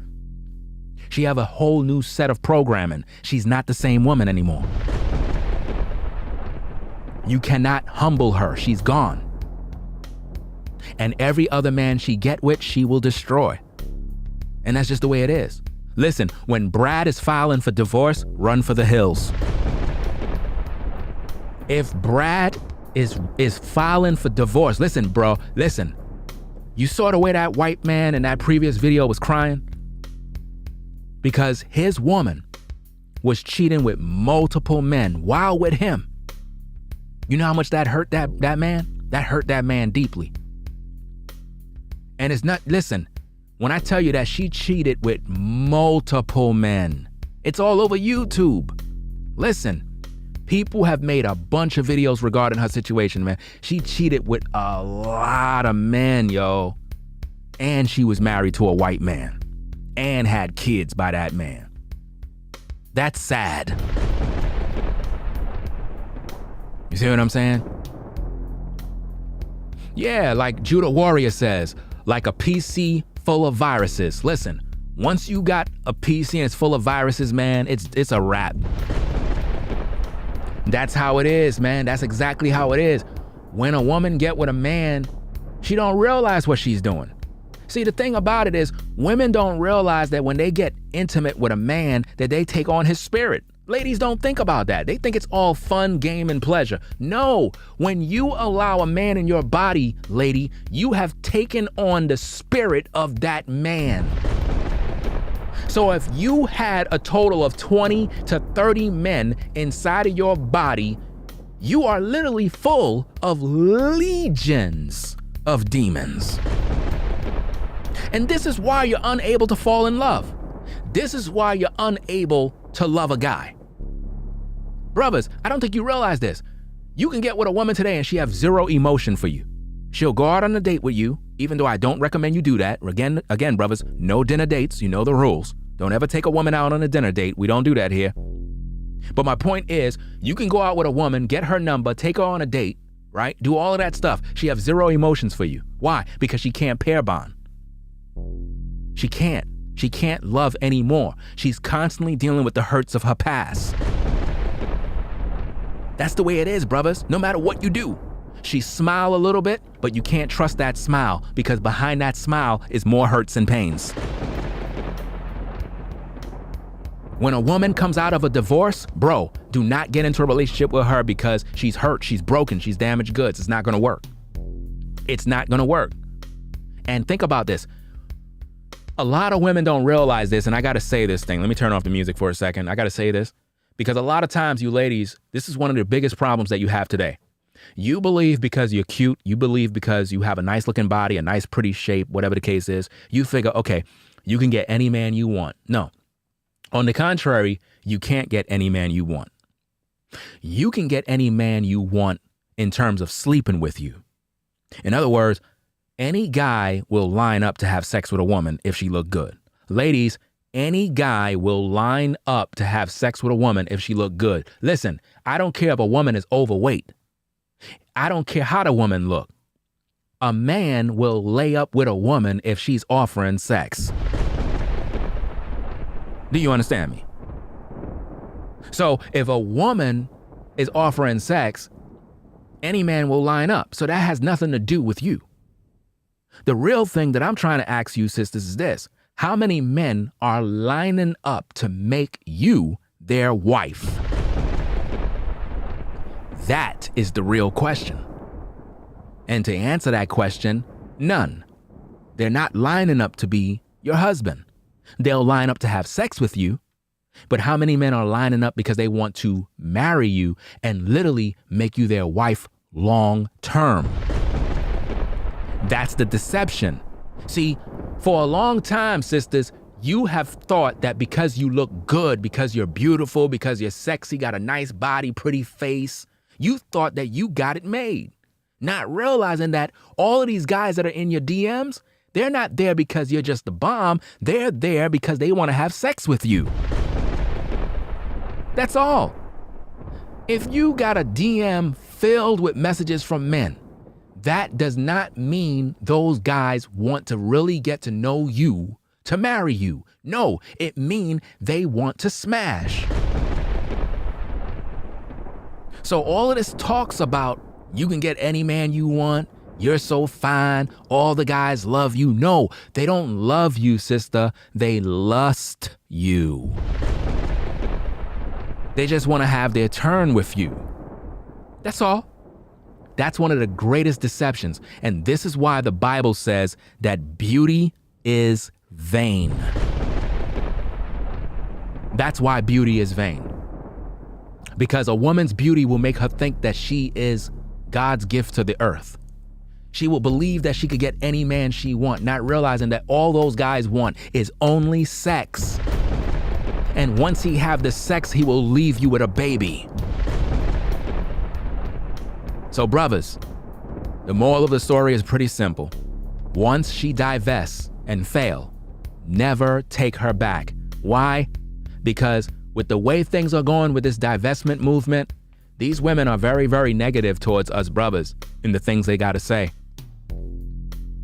She have a whole new set of programming. She's not the same woman anymore. You cannot humble her. She's gone. And every other man she get with, she will destroy. And that's just the way it is. Listen, when Brad is filing for divorce, run for the hills. If Brad is filing for divorce, listen, bro, listen. You saw the way that white man in that previous video was crying? Because his woman was cheating with multiple men while with him. You know how much that hurt that man? That hurt that man deeply. And it's not, listen, when I tell you that she cheated with multiple men, it's all over YouTube. Listen, people have made a bunch of videos regarding her situation, man. She cheated with a lot of men, yo. And she was married to a white man and had kids by that man. That's sad. You see what I'm saying? Yeah, like Judah Warrior says, like a PC full of viruses. Listen, once you got a PC and it's full of viruses, man, it's a wrap. That's how it is, man. That's exactly how it is. When a woman get with a man, she don't realize what she's doing. See, the thing about it is, women don't realize that when they get intimate with a man, that they take on his spirit. Ladies don't think about that. They think it's all fun, game, and pleasure. No, when you allow a man in your body, lady, you have taken on the spirit of that man. So if you had a total of 20 to 30 men inside of your body, you are literally full of legions of demons. And this is why you're unable to fall in love. This is why you're unable to love a guy. Brothers, I don't think you realize this. You can get with a woman today and she have zero emotion for you. She'll go out on a date with you, even though I don't recommend you do that. Again, brothers, no dinner dates. You know the rules. Don't ever take a woman out on a dinner date. We don't do that here. But my point is, you can go out with a woman, get her number, take her on a date, right? Do all of that stuff. She have zero emotions for you. Why? Because she can't pair bond. She can't. She can't love anymore. She's constantly dealing with the hurts of her past. That's the way it is, brothers, no matter what you do. She smile a little bit, but you can't trust that smile because behind that smile is more hurts and pains. When a woman comes out of a divorce, bro, do not get into a relationship with her because she's hurt, she's broken, she's damaged goods. It's not gonna work. It's not gonna work. And think about this. A lot of women don't realize this, and I gotta say this thing. Let me turn off the music for a second. I gotta say this because a lot of times you ladies, this is one of the biggest problems that you have today. You believe because you're cute, you believe because you have a nice looking body, a nice pretty shape, whatever the case is, you figure, okay, you can get any man you want. No. On the contrary, you can't get any man you want. You can get any man you want in terms of sleeping with you. In other words, any guy will line up to have sex with a woman if she look good. Ladies, any guy will line up to have sex with a woman if she look good. Listen, I don't care if a woman is overweight. I don't care how the woman look. A man will lay up with a woman if she's offering sex. Do you understand me? So if a woman is offering sex, any man will line up. So that has nothing to do with you. The real thing that I'm trying to ask you, sisters, is this. How many men are lining up to make you their wife? That is the real question. And to answer that question, none. They're not lining up to be your husband. They'll line up to have sex with you. But how many men are lining up because they want to marry you and literally make you their wife long term? That's the deception. See, for a long time, sisters, you have thought that because you look good, because you're beautiful, because you're sexy, got a nice body, pretty face, you thought that you got it made. Not realizing that all of these guys that are in your DMs, they're not there because you're just the bomb. They're there because they want to have sex with you. That's all. If you got a DM filled with messages from men, that does not mean those guys want to really get to know you to marry you. No, it means they want to smash. So all of this talks about you can get any man you want, you're so fine, all the guys love you. No, they don't love you, sister. They lust you. They just want to have their turn with you. That's all. That's one of the greatest deceptions. And this is why the Bible says that beauty is vain. That's why beauty is vain. Because a woman's beauty will make her think that she is God's gift to the earth. She will believe that she could get any man she wants, not realizing that all those guys want is only sex. And once he have the sex, he will leave you with a baby. So brothers, the moral of the story is pretty simple. Once she divests and fail, never take her back. Why? Because with the way things are going with this divestment movement, these women are very, very negative towards us brothers in the things they gotta say.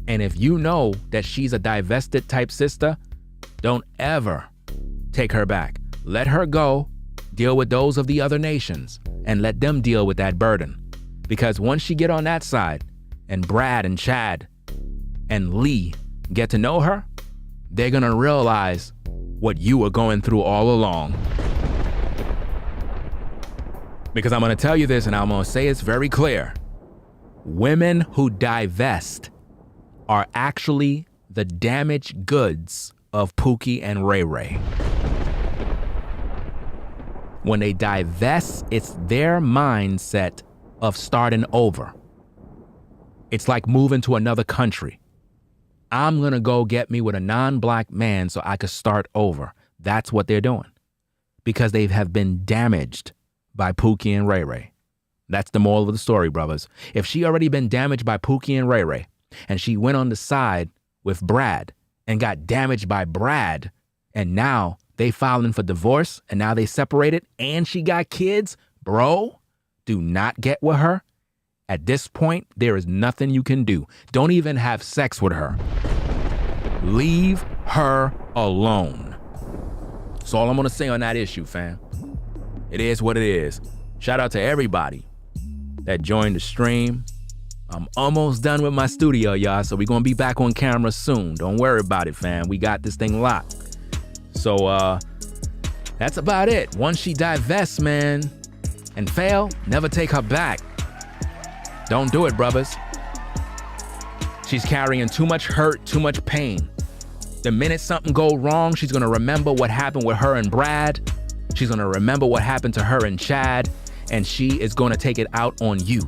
And if you know that she's a divested type sister, don't ever take her back. Let her go, deal with those of the other nations, and let them deal with that burden. Because once she get on that side, and Brad and Chad and Lee get to know her, they're gonna realize what you were going through all along. Because I'm gonna tell you this, and I'm gonna say it's very clear. Women who divest are actually the damaged goods of Pookie and Ray Ray. When they divest, it's their mindset of starting over. It's like moving to another country. I'm gonna go get me with a non-black man so I could start over. That's what they're doing. Because they have been damaged by Pookie and Ray Ray. That's the moral of the story, brothers. If she already been damaged by Pookie and Ray Ray, and she went on the side with Brad and got damaged by Brad, and now they filing for divorce, and now they separated, and she got kids, bro, do not get with her. At this point, there is nothing you can do. Don't even have sex with her. Leave her alone. That's all I'm gonna say on that issue, fam. It is what it is. Shout out to everybody that joined the stream. I'm almost done with my studio, y'all, so we're gonna be back on camera soon. Don't worry about it, fam. We got this thing locked. So that's about it. Once she divests, man, and fail, never take her back. Don't do it, brothers. She's carrying too much hurt, too much pain. The minute something go wrong, she's gonna remember what happened with her and Brad. She's gonna remember what happened to her and Chad, and she is gonna take it out on you.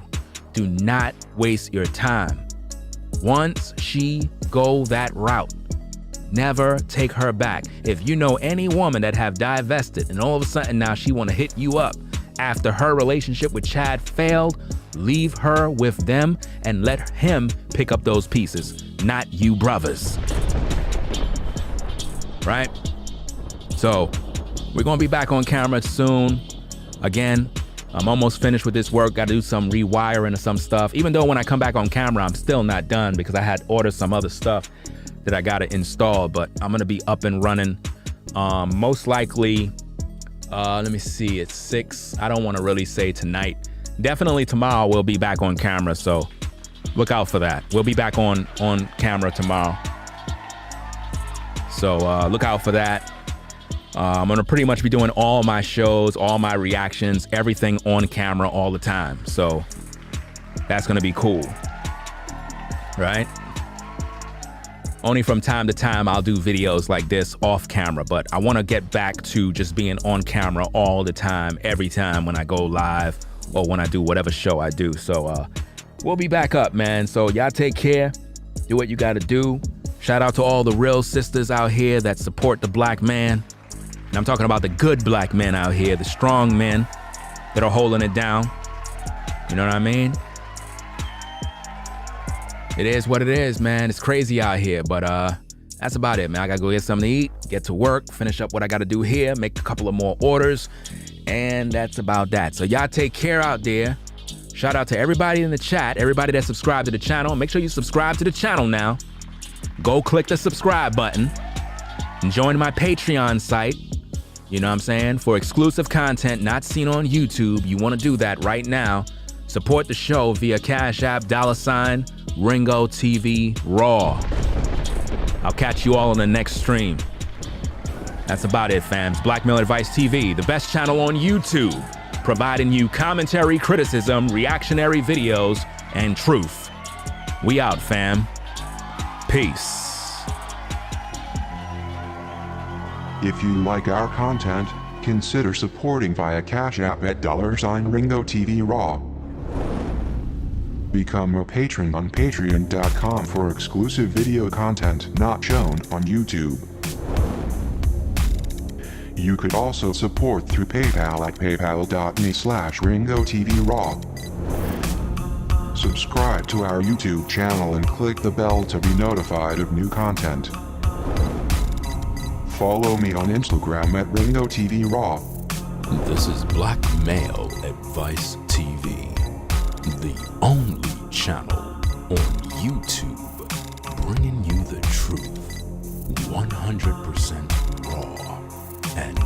Do not waste your time. Once she go that route, never take her back. If you know any woman that have divested and all of a sudden now she wanna hit you up after her relationship with Chad failed, leave her with them and let him pick up those pieces, not you brothers. Right? So we're gonna be back on camera soon. Again, I'm almost finished with this work. Got to do some rewiring or some stuff. Even though when I come back on camera, I'm still not done because I had ordered some other stuff that I got to install, but I'm gonna be up and running. Most likely, let me see, it's 6. I don't want to really say tonight. Definitely tomorrow we'll be back on camera, so look out for that. We'll be back on camera tomorrow. So look out for that. I'm gonna pretty much be doing all my shows, all my reactions, everything on camera all the time. So that's gonna be cool, right? Only from time to time I'll do videos like this off camera, but I wanna get back to just being on camera all the time, every time when I go live or when I do whatever show I do. So we'll be back up, man. So y'all take care, do what you gotta do. Shout out to all the real sisters out here that support the black man. And I'm talking about the good black men out here, the strong men that are holding it down. You know what I mean? It is what it is, man. It's crazy out here, but that's about it, man. I gotta go get something to eat, get to work, finish up what I gotta do here, make a couple of more orders, and that's about that. So y'all take care out there. Shout out to everybody in the chat, everybody that subscribed to the channel. Make sure you subscribe to the channel now. Go click the subscribe button and join my Patreon site. You know what I'm saying? For exclusive content not seen on YouTube, you want to do that right now. Support the show via Cash App, $ Ringo TV Raw. I'll catch you all in the next stream. That's about it, fams. Black Male Advice TV, the best channel on YouTube, providing you commentary, criticism, reactionary videos, and truth. We out, fam. Peace. If you like our content, consider supporting via Cash App at $ Ringo TV Raw. Become a patron on patreon.com for exclusive video content not shown on YouTube. You could also support through PayPal at paypal.me/Ringo TV Raw. Subscribe to our YouTube channel and click the bell to be notified of new content. Follow me on Instagram at Ringo TV Raw. This is Black Male Advice TV, the only channel on YouTube bringing you the truth 100% raw and